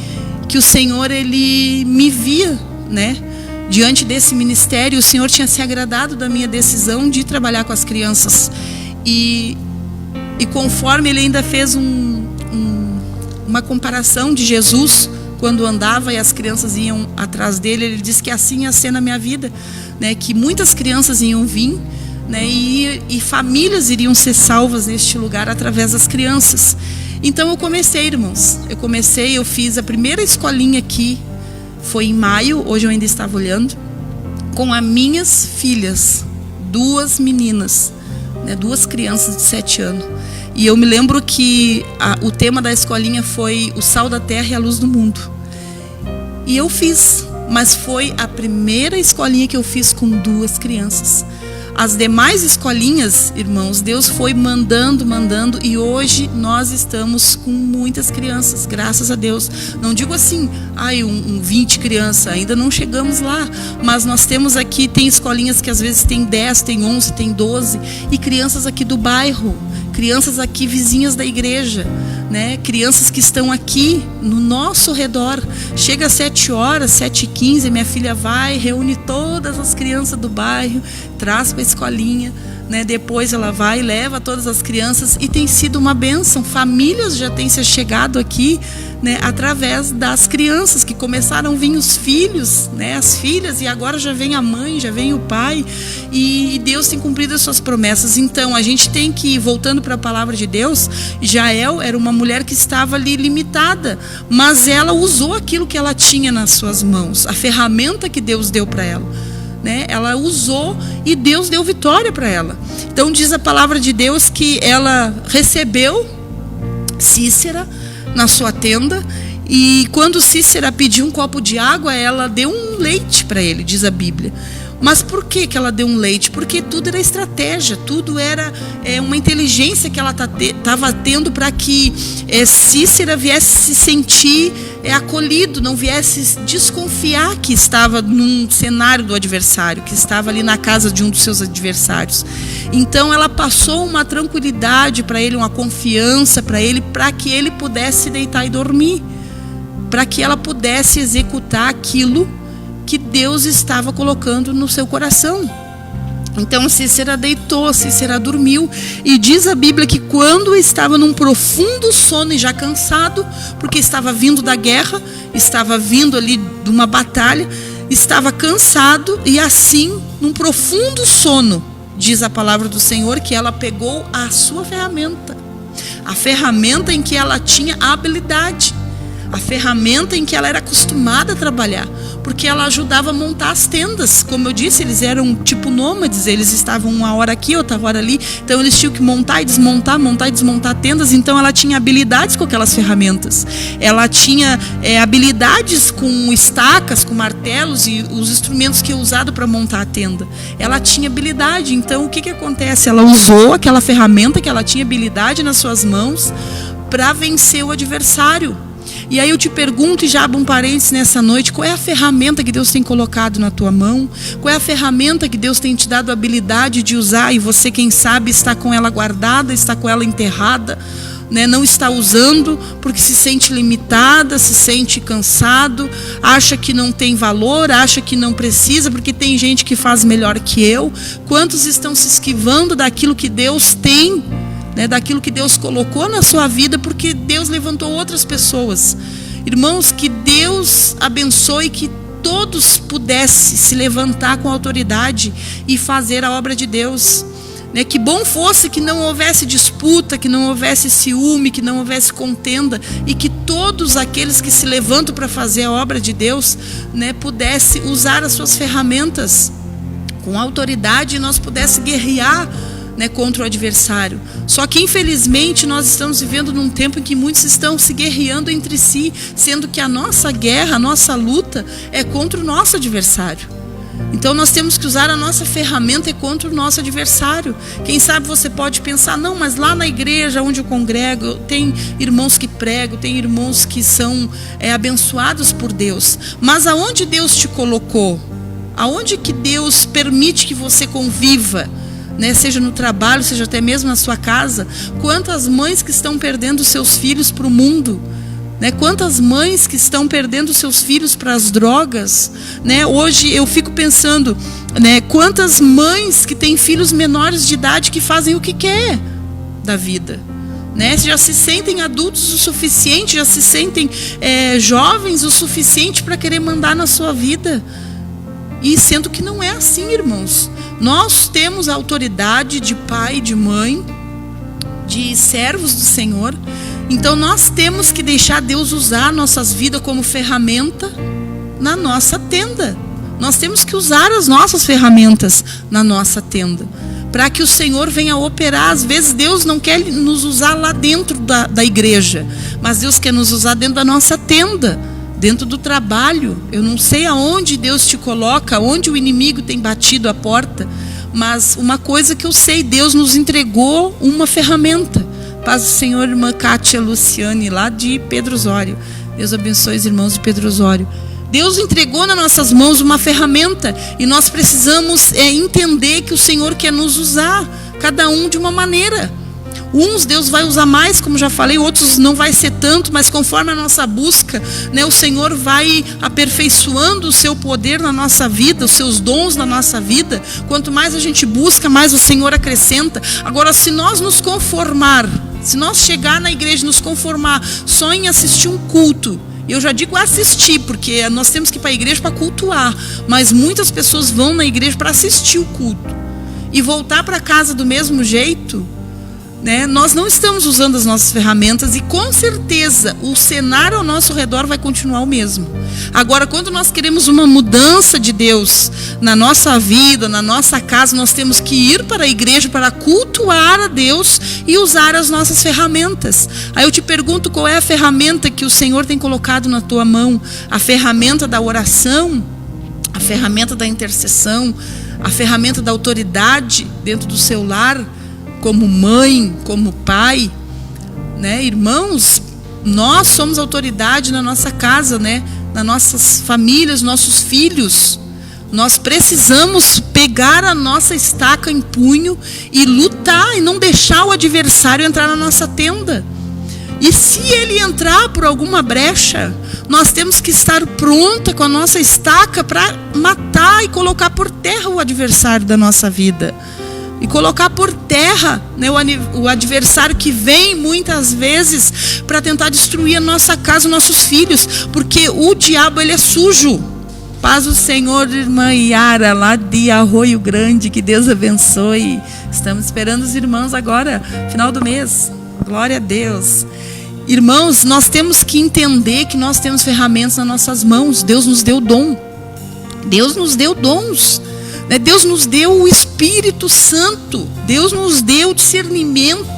o Senhor, Ele me via, né, diante desse ministério. O Senhor tinha se agradado da minha decisão de trabalhar com as crianças. E conforme Ele ainda fez uma comparação de Jesus, quando andava e as crianças iam atrás dele, Ele disse que assim ia ser na minha vida, né, que muitas crianças iam vir, né, e famílias iriam ser salvas neste lugar através das crianças. Então eu comecei, irmãos, eu fiz a primeira escolinha aqui, foi em maio, hoje eu ainda estava olhando, com as minhas filhas, 2 meninas, né, 2 crianças de 7 anos. E eu me lembro que o tema da escolinha foi o sal da terra e a luz do mundo. E eu fiz, mas foi a primeira escolinha que eu fiz com 2 crianças. As demais escolinhas, irmãos, Deus foi mandando, e hoje nós estamos com muitas crianças, graças a Deus. Não digo assim, 20 crianças, ainda não chegamos lá, mas nós temos aqui, tem escolinhas que às vezes tem 10, tem 11, tem 12, e crianças aqui do bairro, crianças aqui vizinhas da igreja, né? Crianças que estão aqui no nosso redor. Chega às 7 horas, 7h15, minha filha vai, reúne todas as crianças do bairro, traz para a escolinha, né? Depois ela vai e leva todas as crianças, e tem sido uma bênção. Famílias já têm se chegado aqui, né, através das crianças, que começaram a vir os filhos, né, as filhas, e agora já vem a mãe, já vem o pai, e Deus tem cumprido as suas promessas. Então a gente tem que ir, voltando para a palavra de Deus, Jael era uma mulher que estava ali limitada, mas ela usou aquilo que ela tinha nas suas mãos, a ferramenta que Deus deu para ela, né? Ela usou e Deus deu vitória para ela. Então diz a palavra de Deus que ela recebeu Cícera na sua tenda, e quando Cícera pediu um copo de água, ela deu um leite para ele, diz a Bíblia. Mas por que ela deu um leite? Porque tudo era estratégia, tudo era uma inteligência que ela estava tendo para que Cícera viesse se sentir acolhido, não viesse desconfiar que estava num cenário do adversário, que estava ali na casa de um dos seus adversários. Então ela passou uma tranquilidade para ele, uma confiança para ele, para que ele pudesse deitar e dormir, para que ela pudesse executar aquilo que Deus estava colocando no seu coração. Então Cícera deitou, Cícera dormiu, e diz a Bíblia que quando estava num profundo sono e já cansado, porque estava vindo da guerra, estava vindo ali de uma batalha, estava cansado, e assim, num profundo sono, diz a palavra do Senhor, que ela pegou a sua ferramenta, a ferramenta em que ela tinha habilidade, a ferramenta em que ela era acostumada a trabalhar, porque ela ajudava a montar as tendas. Como eu disse, eles eram tipo nômades, eles estavam uma hora aqui, outra hora ali, então eles tinham que montar e desmontar, montar e desmontar tendas. Então ela tinha habilidades com aquelas ferramentas, ela tinha habilidades com estacas, com martelos e os instrumentos que é usado para montar a tenda. Ela tinha habilidade. Então o que acontece? Ela usou aquela ferramenta que ela tinha habilidade nas suas mãos para vencer o adversário. E aí eu te pergunto, e já abro um parênteses nessa noite, qual é a ferramenta que Deus tem colocado na tua mão? Qual é a ferramenta que Deus tem te dado a habilidade de usar, e você, quem sabe, está com ela guardada, está com ela enterrada, né? Não está usando porque se sente limitada, se sente cansado, acha que não tem valor, acha que não precisa, porque tem gente que faz melhor que eu. Quantos estão se esquivando daquilo que Deus tem, né, daquilo que Deus colocou na sua vida, porque Deus levantou outras pessoas? Irmãos, que Deus abençoe, que todos pudessem se levantar com autoridade e fazer a obra de Deus, né? Que bom fosse que não houvesse disputa, que não houvesse ciúme, que não houvesse contenda, e que todos aqueles que se levantam para fazer a obra de Deus, né, pudessem usar as suas ferramentas com autoridade, e nós pudéssemos guerrear, né, contra o adversário. Só que infelizmente nós estamos vivendo num tempo em que muitos estão se guerreando entre si, sendo que a nossa guerra, a nossa luta é contra o nosso adversário. Então nós temos que usar a nossa ferramenta contra o nosso adversário. Quem sabe você pode pensar, não, mas lá na igreja onde eu congrego, tem irmãos que pregam, tem irmãos que são abençoados por Deus. Mas aonde Deus te colocou? Aonde que Deus permite que você conviva? Né, seja no trabalho, seja até mesmo na sua casa. Quantas mães que estão perdendo seus filhos para o mundo, né? Quantas mães que estão perdendo seus filhos para as drogas, né? Hoje eu fico pensando, né, quantas mães que têm filhos menores de idade que fazem o que quer da vida, né? Já se sentem adultos o suficiente, já se sentem jovens o suficiente para querer mandar na sua vida. E sendo que não é assim, irmãos. Nós temos a autoridade de pai, de mãe, de servos do Senhor. Então nós temos que deixar Deus usar nossas vidas como ferramenta na nossa tenda. Nós temos que usar as nossas ferramentas na nossa tenda, para que o Senhor venha operar. Às vezes Deus não quer nos usar lá dentro da igreja, mas Deus quer nos usar dentro da nossa tenda, dentro do trabalho. Eu não sei aonde Deus te coloca, onde o inimigo tem batido a porta, mas uma coisa que eu sei, Deus nos entregou uma ferramenta. Paz do Senhor, irmã Kátia Luciane, lá de Pedro Osório. Deus abençoe os irmãos de Pedro Osório. Deus entregou nas nossas mãos uma ferramenta, e nós precisamos entender que o Senhor quer nos usar, cada um de uma maneira. Uns Deus vai usar mais, como já falei, outros não vai ser tanto, mas conforme a nossa busca, né, o Senhor vai aperfeiçoando o seu poder na nossa vida, os seus dons na nossa vida. Quanto mais a gente busca, mais o Senhor acrescenta. Agora, se nós nos conformar, se nós chegar na igreja e nos conformar só em assistir um culto, eu já digo assistir, porque nós temos que ir para a igreja para cultuar, mas muitas pessoas vão na igreja para assistir o culto e voltar para casa do mesmo jeito, né? Nós não estamos usando as nossas ferramentas, e com certeza o cenário ao nosso redor vai continuar o mesmo. Agora, quando nós queremos uma mudança de Deus na nossa vida, na nossa casa, nós temos que ir para a igreja para cultuar a Deus e usar as nossas ferramentas. Aí eu te pergunto, qual é a ferramenta que o Senhor tem colocado na tua mão? A ferramenta da oração, a ferramenta da intercessão, a ferramenta da autoridade dentro do seu lar, como mãe, como pai, né? Irmãos, nós somos autoridade na nossa casa, né? Nas nossas famílias, nossos filhos. Nós precisamos pegar a nossa estaca em punho e lutar, e não deixar o adversário entrar na nossa tenda. E se ele entrar por alguma brecha, nós temos que estar pronta com a nossa estaca para matar e colocar por terra o adversário da nossa vida. E colocar por terra, né, o adversário que vem muitas vezes para tentar destruir a nossa casa, nossos filhos. Porque o diabo, ele é sujo. Paz o Senhor, irmã Yara, lá de Arroio Grande, que Deus abençoe. Estamos esperando os irmãos agora, final do mês. Glória a Deus. Irmãos, nós temos que entender que nós temos ferramentas nas nossas mãos. Deus nos deu dom. Deus nos deu dons. Deus nos deu o Espírito Santo. Deus nos deu o discernimento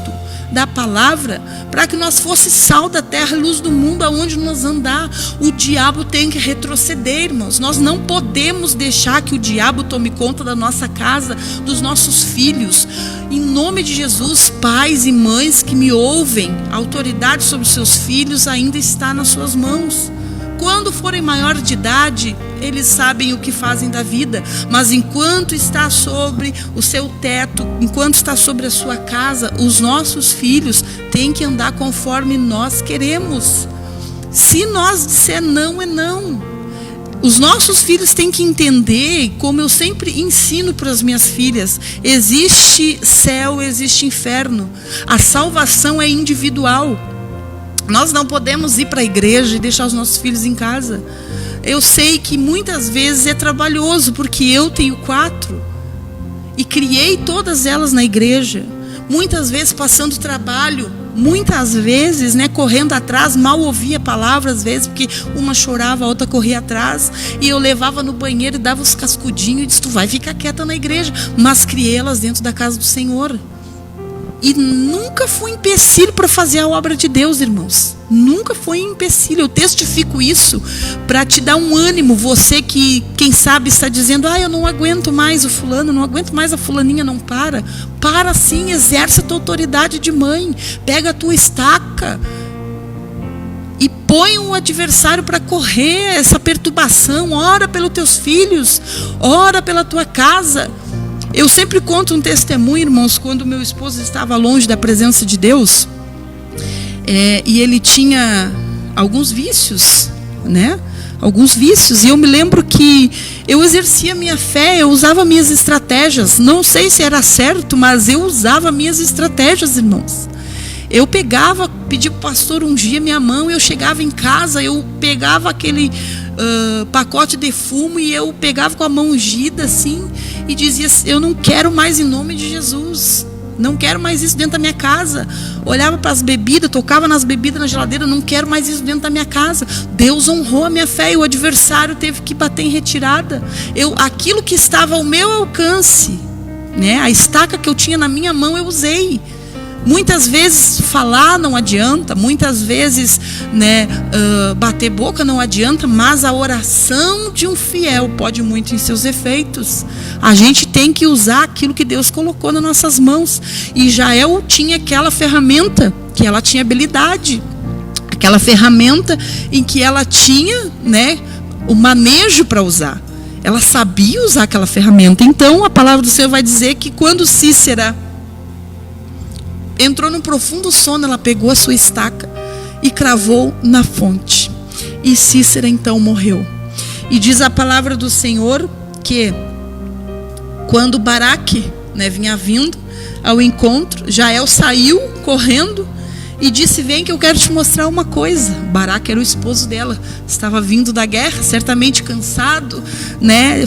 da palavra para que nós fosse sal da terra, luz do mundo, aonde nós andar. O diabo tem que retroceder, irmãos. Nós não podemos deixar que o diabo tome conta da nossa casa, dos nossos filhos. Em nome de Jesus, pais e mães que me ouvem, a autoridade sobre os seus filhos ainda está nas suas mãos. Quando forem maior de idade, eles sabem o que fazem da vida. Mas enquanto está sobre o seu teto, enquanto está sobre a sua casa, os nossos filhos têm que andar conforme nós queremos. Se nós disser não, é não. Os nossos filhos têm que entender, como eu sempre ensino para as minhas filhas, existe céu, existe inferno. A salvação é individual. Nós não podemos ir para a igreja e deixar os nossos filhos em casa. Eu sei que muitas vezes é trabalhoso, porque eu tenho 4 e criei todas elas na igreja. Muitas vezes passando trabalho, muitas vezes, correndo atrás, mal ouvia a palavra, às vezes, porque uma chorava, a outra corria atrás, e eu levava no banheiro e dava os cascudinhos e disse: tu vai ficar quieta na igreja. Mas criei elas dentro da casa do Senhor. E nunca fui empecilho para fazer a obra de Deus, irmãos. Nunca foi empecilho. Eu testifico isso para te dar um ânimo. Você que, quem sabe, está dizendo: eu não aguento mais o fulano, não aguento mais a fulaninha. Não para. Para sim, exerce a tua autoridade de mãe. Pega a tua estaca e põe o adversário para correr essa perturbação. Ora pelos teus filhos, ora pela tua casa. Eu sempre conto um testemunho, irmãos, quando meu esposo estava longe da presença de Deus, e ele tinha alguns vícios, alguns vícios, e eu me lembro que eu exercia minha fé, eu usava minhas estratégias. Não sei se era certo, mas eu usava minhas estratégias, irmãos. Eu pegava, pedi para o pastor ungir minha mão, eu chegava em casa, eu pegava aquele pacote de fumo e eu pegava com a mão ungida assim e dizia: eu não quero mais, em nome de Jesus, não quero mais isso dentro da minha casa. Olhava para as bebidas, tocava nas bebidas na geladeira: não quero mais isso dentro da minha casa. Deus honrou a minha fé e o adversário teve que bater em retirada. Aquilo que estava ao meu alcance, a estaca que eu tinha na minha mão, eu usei. Muitas vezes falar não adianta, muitas vezes bater boca não adianta, mas a oração de um fiel pode muito em seus efeitos. A gente tem que usar aquilo que Deus colocou nas nossas mãos. E Jael tinha aquela ferramenta que ela tinha habilidade, aquela ferramenta em que ela tinha o manejo para usar. Ela sabia usar aquela ferramenta. Então a palavra do Senhor vai dizer que quando Cícera entrou num profundo sono, ela pegou a sua estaca e cravou na fonte. E Cícera então morreu. E diz a palavra do Senhor que quando Baraque vinha vindo ao encontro, Jael saiu correndo e disse: vem que eu quero te mostrar uma coisa. Baraque era o esposo dela, estava vindo da guerra, certamente cansado,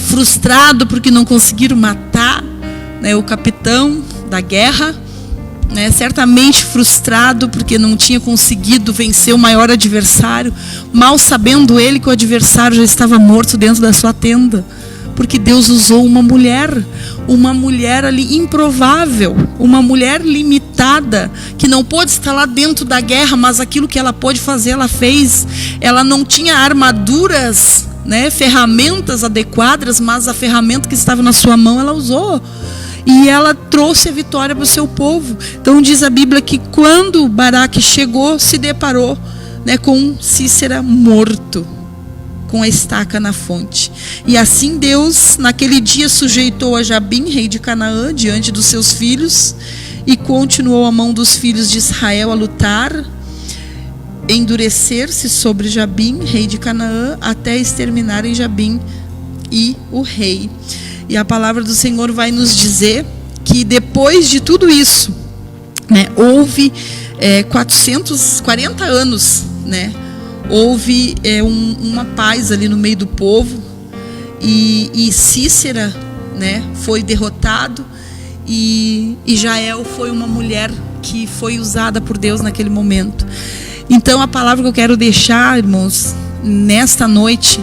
frustrado porque não conseguiram matar o capitão da guerra. Certamente frustrado porque não tinha conseguido vencer o maior adversário, mal sabendo ele que o adversário já estava morto dentro da sua tenda, porque Deus usou uma mulher ali improvável, uma mulher limitada, que não pôde estar lá dentro da guerra, mas aquilo que ela pôde fazer, ela fez. Ela não tinha armaduras, ferramentas adequadas, mas a ferramenta que estava na sua mão, ela usou. E ela trouxe a vitória para o seu povo. Então diz a Bíblia que quando Baraque chegou, se deparou com Cícera morto, com a estaca na fonte. E assim Deus naquele dia sujeitou a Jabim, rei de Canaã, diante dos seus filhos, e continuou a mão dos filhos de Israel a lutar. endurecer-se sobre Jabim, rei de Canaã, até exterminarem Jabim e o rei. E a palavra do Senhor vai nos dizer que depois de tudo isso, né, houve 440 anos, né, houve uma paz ali no meio do povo, e Cícera, né, foi derrotado, e Jael foi uma mulher que foi usada por Deus naquele momento. Então a palavra que eu quero deixar, irmãos, nesta noite,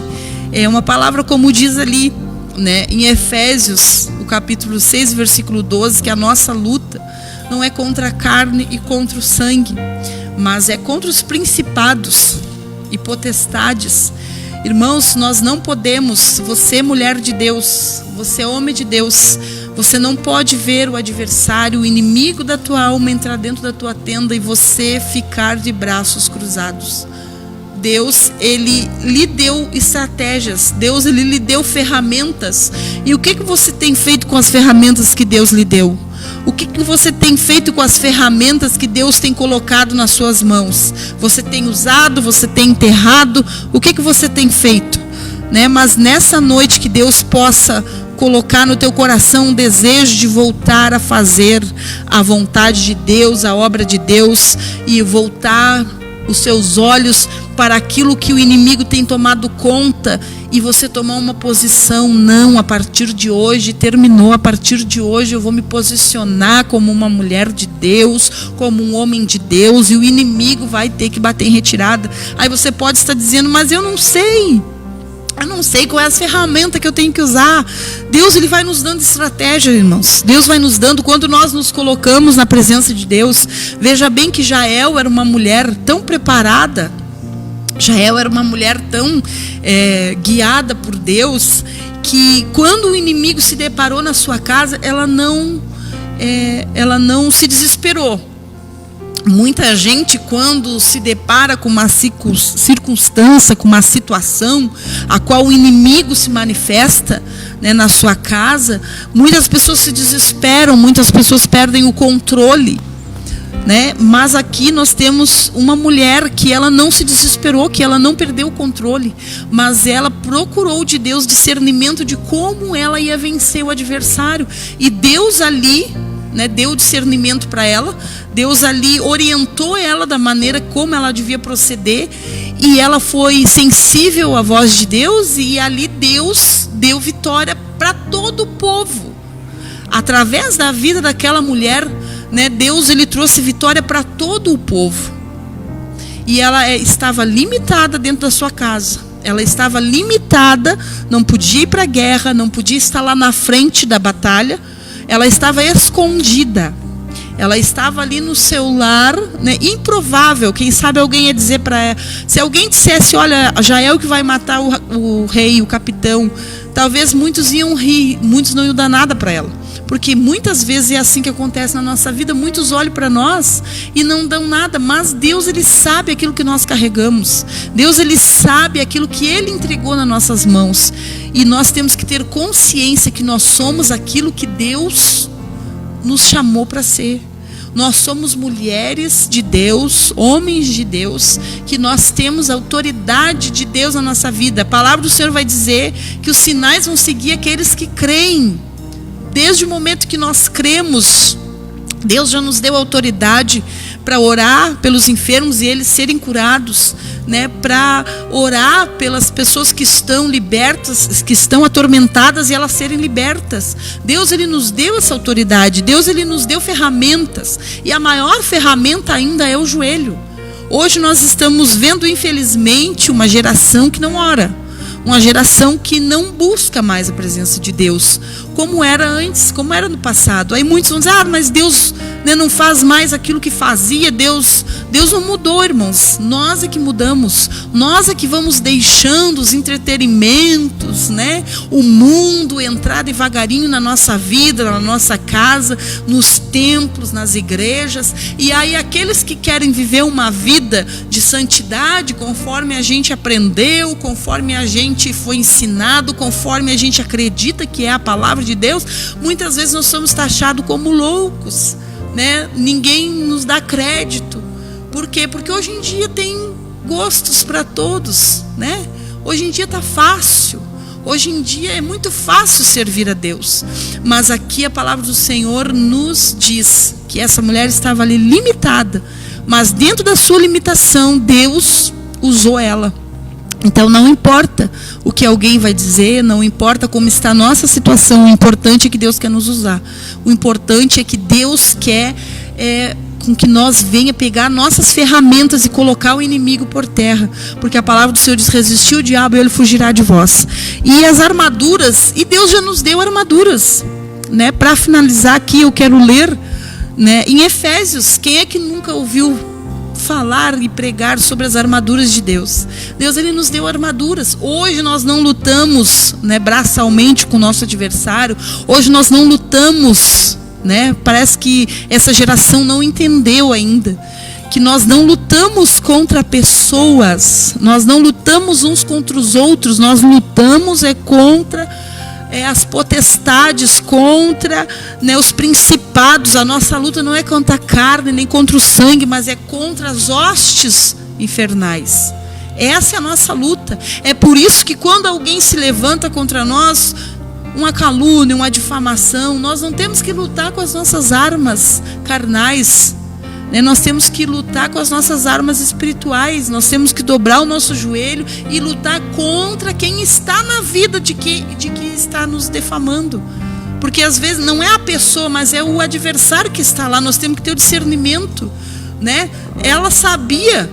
é uma palavra como diz ali, né, em Efésios, o capítulo 6, versículo 12, que a nossa luta não é contra a carne e contra o sangue, mas é contra os principados e potestades. Irmãos, nós não podemos, você mulher de Deus, você homem de Deus, você não pode ver o adversário, o inimigo da tua alma entrar dentro da tua tenda e você ficar de braços cruzados. Deus, Ele lhe deu estratégias, Deus, Ele lhe deu ferramentas. E o que você tem feito com as ferramentas que Deus lhe deu? O que você tem feito com as ferramentas que Deus tem colocado nas suas mãos? Você tem usado, você tem enterrado, o que você tem feito? Né? Mas nessa noite que Deus possa colocar no teu coração um desejo de voltar a fazer a vontade de Deus, a obra de Deus, e voltar os seus olhos para aquilo que o inimigo tem tomado conta, e você tomar uma posição. Não, a partir de hoje terminou, a partir de hoje eu vou me posicionar como uma mulher de Deus, como um homem de Deus, e o inimigo vai ter que bater em retirada. Aí você pode estar dizendo, mas eu não sei qual é a ferramenta que eu tenho que usar. Deus, Ele vai nos dando estratégia, irmãos. Deus vai nos dando quando nós nos colocamos na presença de Deus. Veja bem que Jael era uma mulher tão preparada, Jael era uma mulher tão guiada por Deus, que quando o inimigo se deparou na sua casa, ela não se desesperou. Muita gente, quando se depara com uma circunstância, com uma situação a qual o inimigo se manifesta, né, na sua casa, muitas pessoas se desesperam, muitas pessoas perdem o controle, né? Mas aqui nós temos uma mulher que ela não se desesperou, que ela não perdeu o controle, mas ela procurou de Deus discernimento de como ela ia vencer o adversário, e Deus ali, né, deu discernimento para ela. Deus ali orientou ela da maneira como ela devia proceder, e ela foi sensível à voz de Deus, e ali Deus deu vitória para todo o povo. Através da vida daquela mulher, né, Deus, Ele trouxe vitória para todo o povo. E ela estava limitada dentro da sua casa. Ela estava limitada, não podia ir para a guerra, não podia estar lá na frente da batalha. Ela estava escondida. Ela estava ali no seu lar, né? Improvável. Quem sabe alguém ia dizer para ela. Se alguém dissesse, olha, Jael que vai matar o rei, o capitão, talvez muitos iam rir, muitos não iam dar nada para ela. Porque muitas vezes é assim que acontece na nossa vida. Muitos olham para nós e não dão nada. Mas Deus, Ele sabe aquilo que nós carregamos. Deus, Ele sabe aquilo que Ele entregou nas nossas mãos. E nós temos que ter consciência que nós somos aquilo que Deus nos chamou para ser. Nós somos mulheres de Deus, homens de Deus, que nós temos a autoridade de Deus na nossa vida. A palavra do Senhor vai dizer que os sinais vão seguir aqueles que creem. Desde o momento que nós cremos, Deus já nos deu autoridade para orar pelos enfermos e eles serem curados, né? Para orar pelas pessoas que estão libertas, que estão atormentadas, e elas serem libertas. Deus, Ele nos deu essa autoridade. Deus, Ele nos deu ferramentas, e a maior ferramenta ainda é o joelho. Hoje nós estamos vendo, infelizmente, uma geração que não ora, uma geração que não busca mais a presença de Deus, como era antes, como era no passado. Aí muitos vão dizer, mas Deus, né, não faz mais aquilo que fazia. Deus não mudou, irmãos. Nós é que mudamos. Nós é que vamos deixando os entretenimentos, né, o mundo entrar devagarinho na nossa vida, na nossa casa, nos templos, nas igrejas. E aí aqueles que querem viver uma vida de santidade, conforme a gente aprendeu, conforme a gente foi ensinado, conforme a gente acredita que é a palavra de Deus, muitas vezes nós somos taxados como loucos, né? Ninguém nos dá crédito. Por quê? Porque hoje em dia tem gostos para todos, né? Hoje em dia está fácil. Hoje em dia é muito fácil servir a Deus. Mas aqui a palavra do Senhor nos diz que essa mulher estava ali limitada. Mas dentro da sua limitação, Deus usou ela. Então não importa o que alguém vai dizer, não importa como está a nossa situação, o importante é que Deus quer nos usar. O importante é que Deus quer com que nós venha pegar nossas ferramentas e colocar o inimigo por terra. Porque a palavra do Senhor diz: resistir o diabo e ele fugirá de vós. E as armaduras, e Deus já nos deu armaduras, né? Para finalizar aqui, eu quero ler, né, em Efésios. Quem é que nunca ouviu falar e pregar sobre as armaduras de Deus? Deus, ele nos deu armaduras. Hoje nós não lutamos, né, braçalmente com o nosso adversário. Hoje nós não lutamos, né? Parece que essa geração não entendeu ainda que nós não lutamos contra pessoas, nós não lutamos uns contra os outros, nós lutamos contra as potestades, contra, né, os principados. A nossa luta não é contra a carne nem contra o sangue, mas é contra as hostes infernais. Essa é a nossa luta. É por isso que quando alguém se levanta contra nós, uma calúnia, uma difamação, nós não temos que lutar com as nossas armas carnais, né? Nós temos que lutar com as nossas armas espirituais. Nós temos que dobrar o nosso joelho e lutar contra quem está na vida de que está nos defamando. Porque às vezes não é a pessoa, mas é o adversário que está lá. Nós temos que ter o discernimento, né? Ela sabia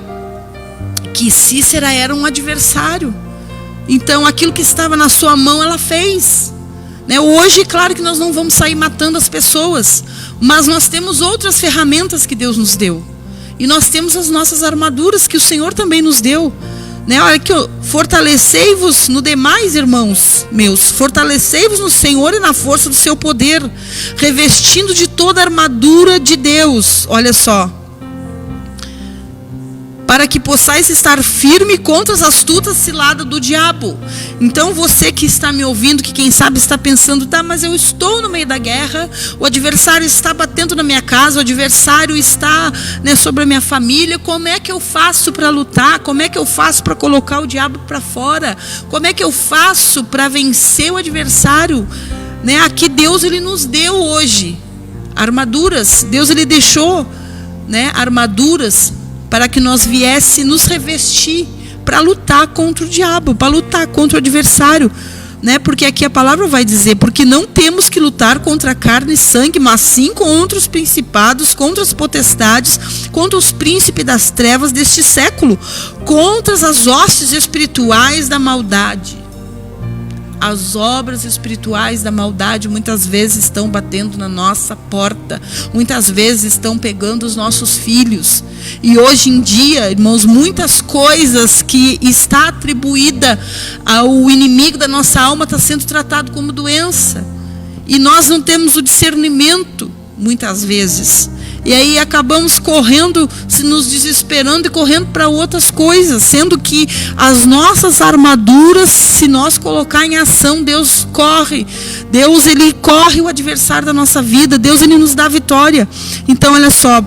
que Cícera era um adversário, então aquilo que estava na sua mão ela fez, né? Hoje, claro que nós não vamos sair matando as pessoas, mas nós temos outras ferramentas que Deus nos deu. E nós temos as nossas armaduras que o Senhor também nos deu, né? Olha aqui, fortalecei-vos no demais, irmãos meus, fortalecei-vos no Senhor e na força do seu poder, revestindo de toda a armadura de Deus. Olha só: para que possais estar firme contra as astutas ciladas do diabo. Então você que está me ouvindo, que quem sabe está pensando: tá, mas eu estou no meio da guerra, o adversário está batendo na minha casa, o adversário está, né, sobre a minha família, como é que eu faço para lutar? Como é que eu faço para colocar o diabo para fora? Como é que eu faço para vencer o adversário? Né? Aqui Deus, ele nos deu hoje armaduras. Deus, ele deixou, né, armaduras para que nós viesse nos revestir para lutar contra o diabo, para lutar contra o adversário, né? Porque aqui a palavra vai dizer: porque não temos que lutar contra carne e sangue, mas sim contra os principados, contra as potestades, contra os príncipes das trevas deste século, contra as hostes espirituais da maldade. As obras espirituais da maldade muitas vezes estão batendo na nossa porta, muitas vezes estão pegando os nossos filhos. E hoje em dia, irmãos, muitas coisas que está atribuída ao inimigo da nossa alma está sendo tratado como doença. E nós não temos o discernimento, muitas vezes. E aí acabamos correndo, se nos desesperando e correndo para outras coisas, sendo que as nossas armaduras, se nós colocar em ação, Deus corre. Deus, ele corre o adversário da nossa vida. Deus, ele nos dá vitória. Então, olha só.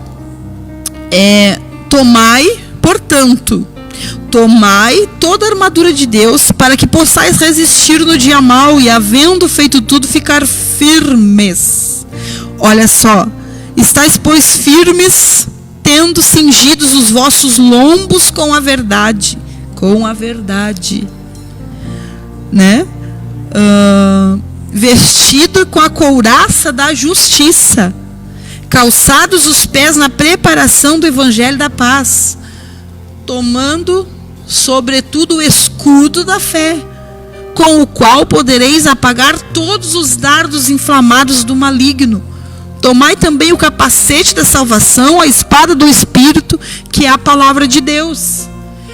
Portanto, tomai toda a armadura de Deus, para que possais resistir no dia mau e, havendo feito tudo, ficar firmes. Olha só. Estais, pois, firmes, tendo cingidos os vossos lombos com a verdade. Com a verdade. Né? Vestido com a couraça da justiça. Calçados os pés na preparação do evangelho da paz. Tomando, sobretudo, o escudo da fé, com o qual podereis apagar todos os dardos inflamados do maligno. Tomai também o capacete da salvação, a espada do Espírito, que é a palavra de Deus.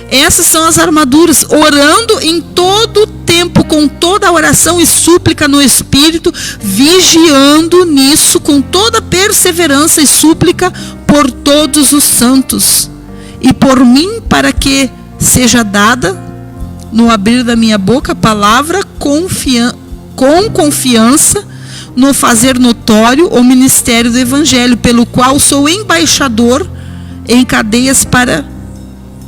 Essas são as armaduras. Orando em todo tempo, com toda a oração e súplica no Espírito, vigiando nisso com toda perseverança e súplica por todos os santos. E por mim, para que seja dada, no abrir da minha boca, a palavra com confiança, no fazer notório o ministério do Evangelho, pelo qual sou embaixador em cadeias para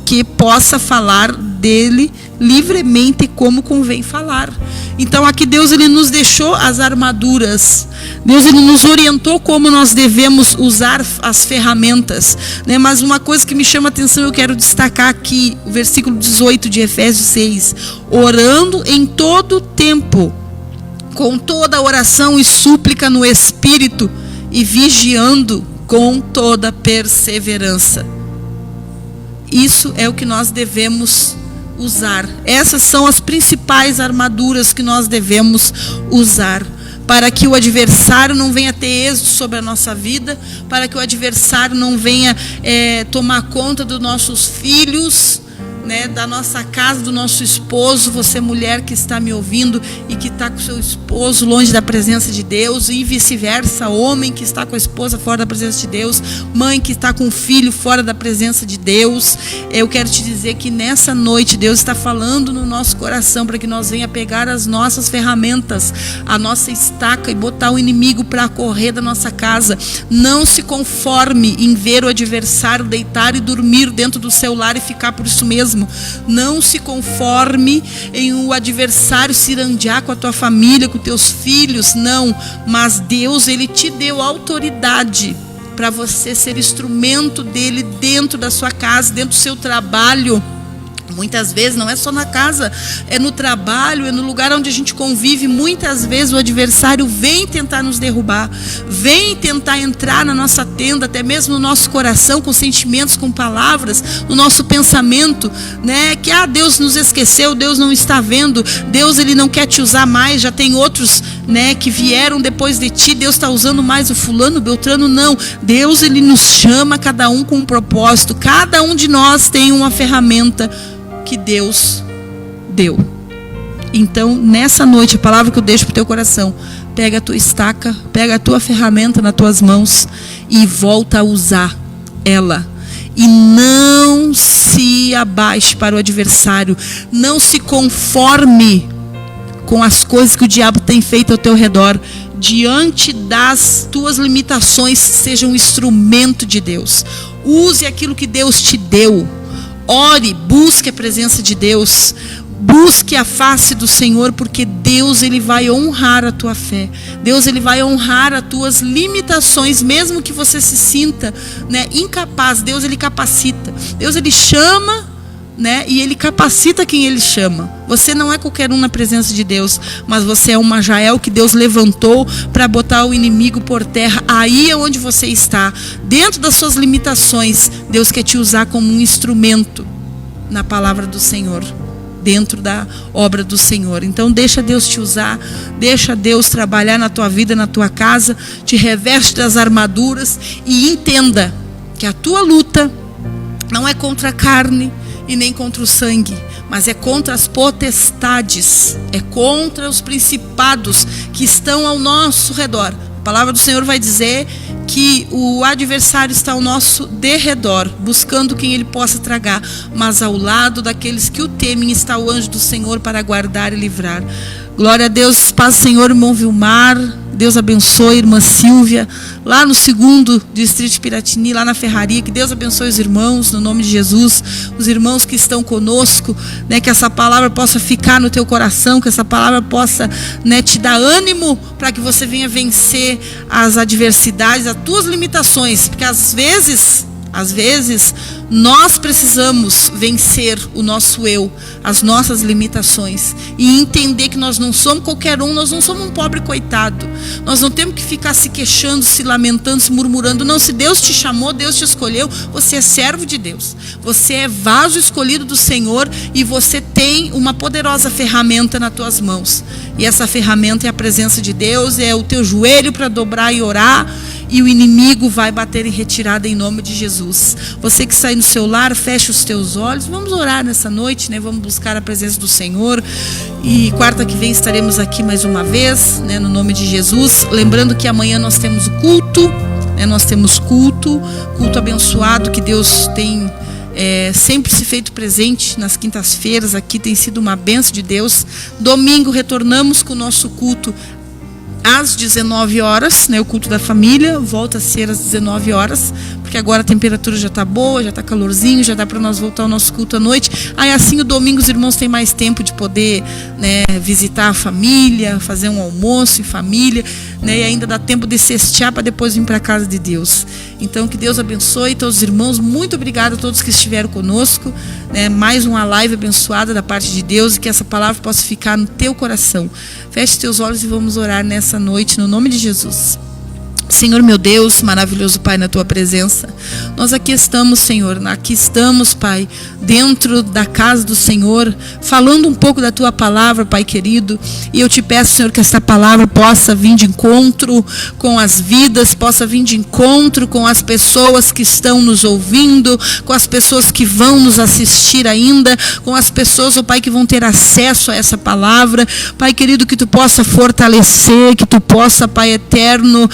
que possa falar dele livremente como convém falar. Então aqui Deus ele nos deixou as armaduras. Deus ele nos orientou como nós devemos usar as ferramentas, né? Mas uma coisa que me chama a atenção, eu quero destacar aqui, o versículo 18 de Efésios 6. Orando em todo tempo, com toda oração e súplica no Espírito, e vigiando com toda perseverança. Isso é o que nós devemos usar. Essas são as principais armaduras que nós devemos usar, para que o adversário não venha ter êxito sobre a nossa vida, para que o adversário não venha tomar conta dos nossos filhos, né, da nossa casa, do nosso esposo. Você, mulher que está me ouvindo e que está com seu esposo longe da presença de Deus, e vice-versa, homem que está com a esposa fora da presença de Deus, mãe que está com o filho fora da presença de Deus. Eu quero te dizer que nessa noite Deus está falando no nosso coração para que nós venha pegar as nossas ferramentas, a nossa estaca, e botar o inimigo para correr da nossa casa. Não se conforme em ver o adversário deitar e dormir dentro do seu lar e ficar por isso mesmo. Não se conforme em o adversário cirandear com a tua família, com teus filhos, não. Mas Deus, ele te deu autoridade para você ser instrumento dele dentro da sua casa, dentro do seu trabalho. Muitas vezes não é só na casa, é no trabalho, é no lugar onde a gente convive. Muitas vezes o adversário vem tentar nos derrubar, vem tentar entrar na nossa tenda, até mesmo no nosso coração, com sentimentos, com palavras, no nosso pensamento, né? Que Deus nos esqueceu, Deus não está vendo, Deus ele não quer te usar mais, já tem outros, né, que vieram depois de ti, Deus está usando mais o fulano, o beltrano. Não, Deus ele nos chama, cada um com um propósito, cada um de nós tem uma ferramenta que Deus deu. Então, nessa noite, a palavra que eu deixo para o teu coração: pega a tua estaca, pega a tua ferramenta nas tuas mãos e volta a usar ela. E não se abaixe para o adversário, não se conforme com as coisas que o diabo tem feito ao teu redor. Diante das tuas limitações, seja um instrumento de Deus. Use aquilo que Deus te deu. Ore, busque a presença de Deus, busque a face do Senhor, porque Deus ele vai honrar a tua fé. Deus ele vai honrar as tuas limitações, mesmo que você se sinta, né, incapaz. Deus ele capacita. Deus ele chama, né, e ele capacita quem ele chama. Você não é qualquer um na presença de Deus, mas você é uma Jael que Deus levantou para botar o inimigo por terra. Aí é onde você está, dentro das suas limitações. Deus quer te usar como um instrumento na palavra do Senhor, dentro da obra do Senhor. Então deixa Deus te usar, deixa Deus trabalhar na tua vida, na tua casa. Te reveste das armaduras e entenda que a tua luta não é contra a carne e nem contra o sangue, mas é contra as potestades, é contra os principados que estão ao nosso redor. A palavra do Senhor vai dizer que o adversário está ao nosso derredor, buscando quem ele possa tragar, mas ao lado daqueles que o temem está o anjo do Senhor para guardar e livrar. Glória a Deus. Paz do Senhor, irmão Vilmar. Deus abençoe, irmã Silvia, lá no 2º Distrito Piratini, lá na Ferraria. Que Deus abençoe os irmãos, no nome de Jesus. Os irmãos que estão conosco, né, que essa palavra possa ficar no teu coração, que essa palavra possa, né, te dar ânimo para que você venha vencer as adversidades, as tuas limitações, porque às vezes nós precisamos vencer o nosso eu, as nossas limitações, e entender que nós não somos qualquer um, nós não somos um pobre coitado. Nós não temos que ficar se queixando, se lamentando, se murmurando. Não, se Deus te chamou, Deus te escolheu, você é servo de Deus, você é vaso escolhido do Senhor, e você tem uma poderosa ferramenta nas tuas mãos. E essa ferramenta é a presença de Deus, é o teu joelho para dobrar e orar, e o inimigo vai bater em retirada em nome de Jesus. Você que está aí no seu lar, feche os teus olhos. Vamos orar nessa noite, né? Vamos buscar a presença do Senhor. E quarta que vem estaremos aqui mais uma vez, né? No nome de Jesus. Lembrando que amanhã nós temos o culto, né? Nós temos culto abençoado, que Deus tem sempre se feito presente nas quintas-feiras. Aqui tem sido uma bênção de Deus. Domingo retornamos com o nosso culto às 19 horas, né, o culto da família volta a ser às 19 horas, porque agora a temperatura já está boa, já está calorzinho, já dá para nós voltar ao nosso culto à noite. Aí assim o domingo os irmãos têm mais tempo de poder, né, visitar a família, fazer um almoço em família, né, e ainda dá tempo de cestear para depois vir para a casa de Deus. Então que Deus abençoe todos os irmãos. Muito obrigada a todos que estiveram conosco, né, mais uma live abençoada da parte de Deus, e que essa palavra possa ficar no teu coração. Feche teus olhos e vamos orar nessa noite no nome de Jesus. Senhor meu Deus, maravilhoso Pai, na tua presença, nós aqui estamos, Senhor, aqui estamos, Pai, dentro da casa do Senhor, falando um pouco da tua palavra, Pai querido, e eu te peço, Senhor, que essa palavra possa vir de encontro com as vidas, possa vir de encontro com as pessoas que estão nos ouvindo, com as pessoas que vão nos assistir ainda, com as pessoas, oh Pai, que vão ter acesso a essa palavra. Pai querido, que tu possa fortalecer, que tu possa, Pai eterno,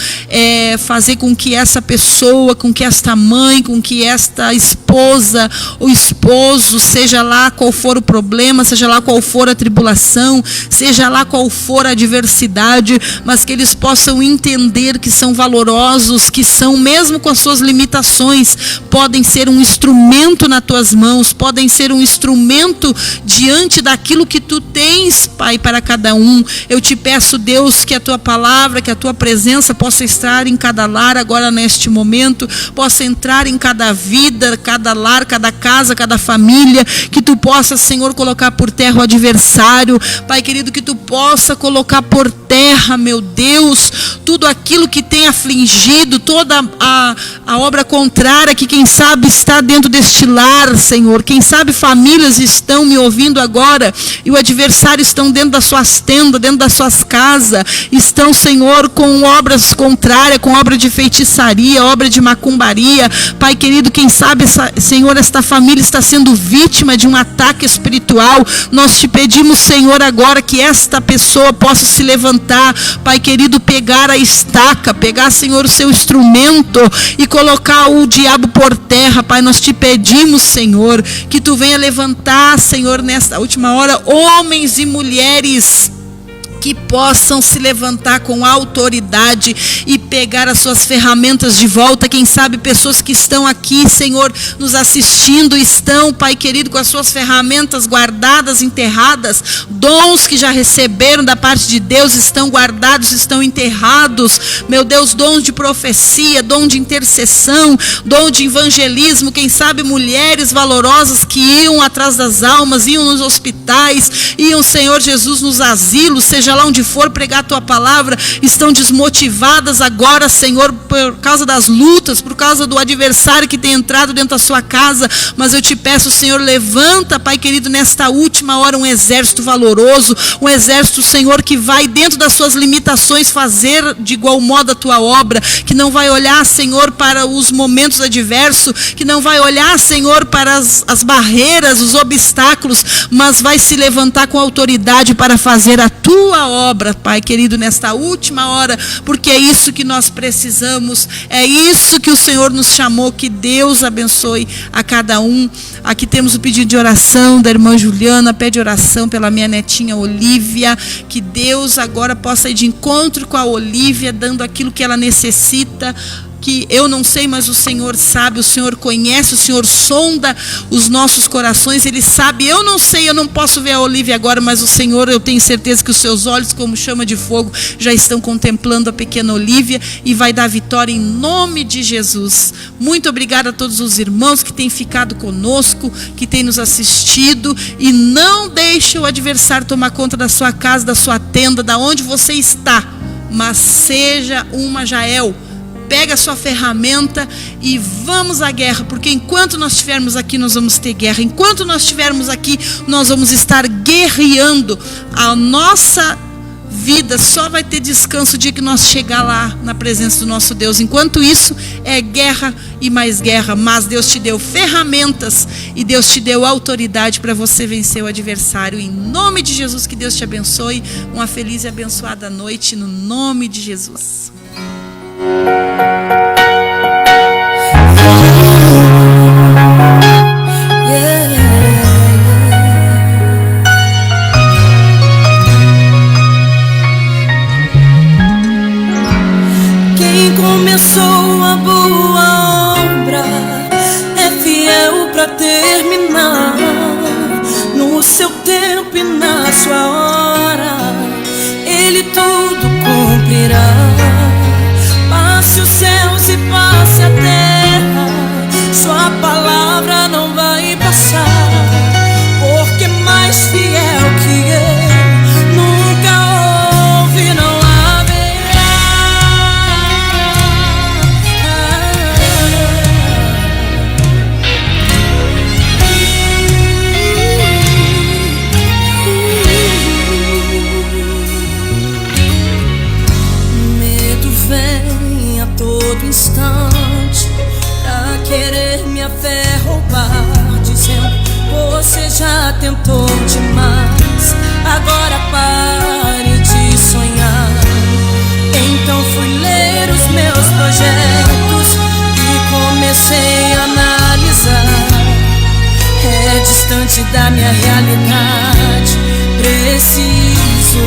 fazer com que essa pessoa, com que esta mãe, com que esta esposa ou esposo, seja lá qual for o problema, seja lá qual for a tribulação, seja lá qual for a adversidade, mas que eles possam entender que são valorosos, que são, mesmo com as suas limitações, podem ser um instrumento nas tuas mãos, podem ser um instrumento diante daquilo que tu tens, Pai, para cada um. Eu te peço, Deus, que a tua palavra, que a tua presença possa estar em cada lar agora neste momento, possa entrar em cada vida, cada lar, cada casa, cada família, que tu possa, Senhor, colocar por terra o adversário, Pai querido, que tu possa colocar por terra, meu Deus, tudo aquilo que tem afligido, toda a obra contrária que quem sabe está dentro deste lar, Senhor. Quem sabe famílias estão me ouvindo agora e o adversário estão dentro das suas tendas, dentro das suas casas, estão, Senhor, com obras contrárias, com obra de feitiçaria, obra de macumbaria. Pai querido, quem sabe, Senhor, esta família está sendo vítima de um ataque espiritual. Nós te pedimos, Senhor, agora que esta pessoa possa se levantar, Pai querido, pegar a estaca, pegar, Senhor, o seu instrumento e colocar o diabo por terra. Pai, nós te pedimos, Senhor, que tu venha levantar, Senhor, nesta última hora, homens e mulheres que possam se levantar com autoridade e pegar as suas ferramentas de volta. Quem sabe pessoas que estão aqui, Senhor, nos assistindo, estão, Pai querido, com as suas ferramentas guardadas, enterradas, dons que já receberam da parte de Deus estão guardados, estão enterrados, meu Deus, dons de profecia, dom de intercessão, dom de evangelismo. Quem sabe mulheres valorosas que iam atrás das almas, iam nos hospitais, iam, Senhor Jesus, nos asilos, seja lá onde for, pregar a tua palavra, estão desmotivadas agora, Senhor, por causa das lutas, por causa do adversário que tem entrado dentro da sua casa. Mas eu te peço, Senhor, levanta, Pai querido, nesta última hora um exército valoroso, um exército, Senhor, que vai dentro das suas limitações fazer de igual modo a tua obra, que não vai olhar, Senhor, para os momentos adversos, que não vai olhar, Senhor, para as barreiras, os obstáculos, mas vai se levantar com autoridade para fazer a tua obra, Pai querido, nesta última hora, porque é isso que nós precisamos, é isso que o Senhor nos chamou. Que Deus abençoe a cada um. Aqui temos o pedido de oração da irmã Juliana, pede oração pela minha netinha Olívia, que Deus agora possa ir de encontro com a Olívia, dando aquilo que ela necessita, que eu não sei, mas o Senhor sabe, o Senhor conhece, o Senhor sonda os nossos corações, Ele sabe. Eu não sei, eu não posso ver a Olívia agora, mas o Senhor, eu tenho certeza que os seus olhos, como chama de fogo, já estão contemplando a pequena Olívia e vai dar vitória em nome de Jesus. Muito obrigada a todos os irmãos que têm ficado conosco, que têm nos assistido, e não deixe o adversário tomar conta da sua casa, da sua tenda, da onde você está, mas seja uma Jael. Pega a sua ferramenta e vamos à guerra, porque enquanto nós estivermos aqui, nós vamos ter guerra. Enquanto nós estivermos aqui, nós vamos estar guerreando. A nossa vida só vai ter descanso o dia que nós chegar lá na presença do nosso Deus. Enquanto isso, é guerra e mais guerra. Mas Deus te deu ferramentas e Deus te deu autoridade para você vencer o adversário. Em nome de Jesus, que Deus te abençoe. Uma feliz e abençoada noite, no nome de Jesus. Quem começou a boa obra pra terminar, no seu tempo e na sua hora, Ele tudo cumprirá. Passe os céus e passe a terra, sua palavra não vai passar, porque mais fiel que Ele nunca houve, não haverá. Medo vem a todo instante pra querer minha fé roubar, dizendo: você já tentou demais, agora pare de sonhar. Então fui ler os meus projetos e comecei a analisar. É distante da minha realidade, preciso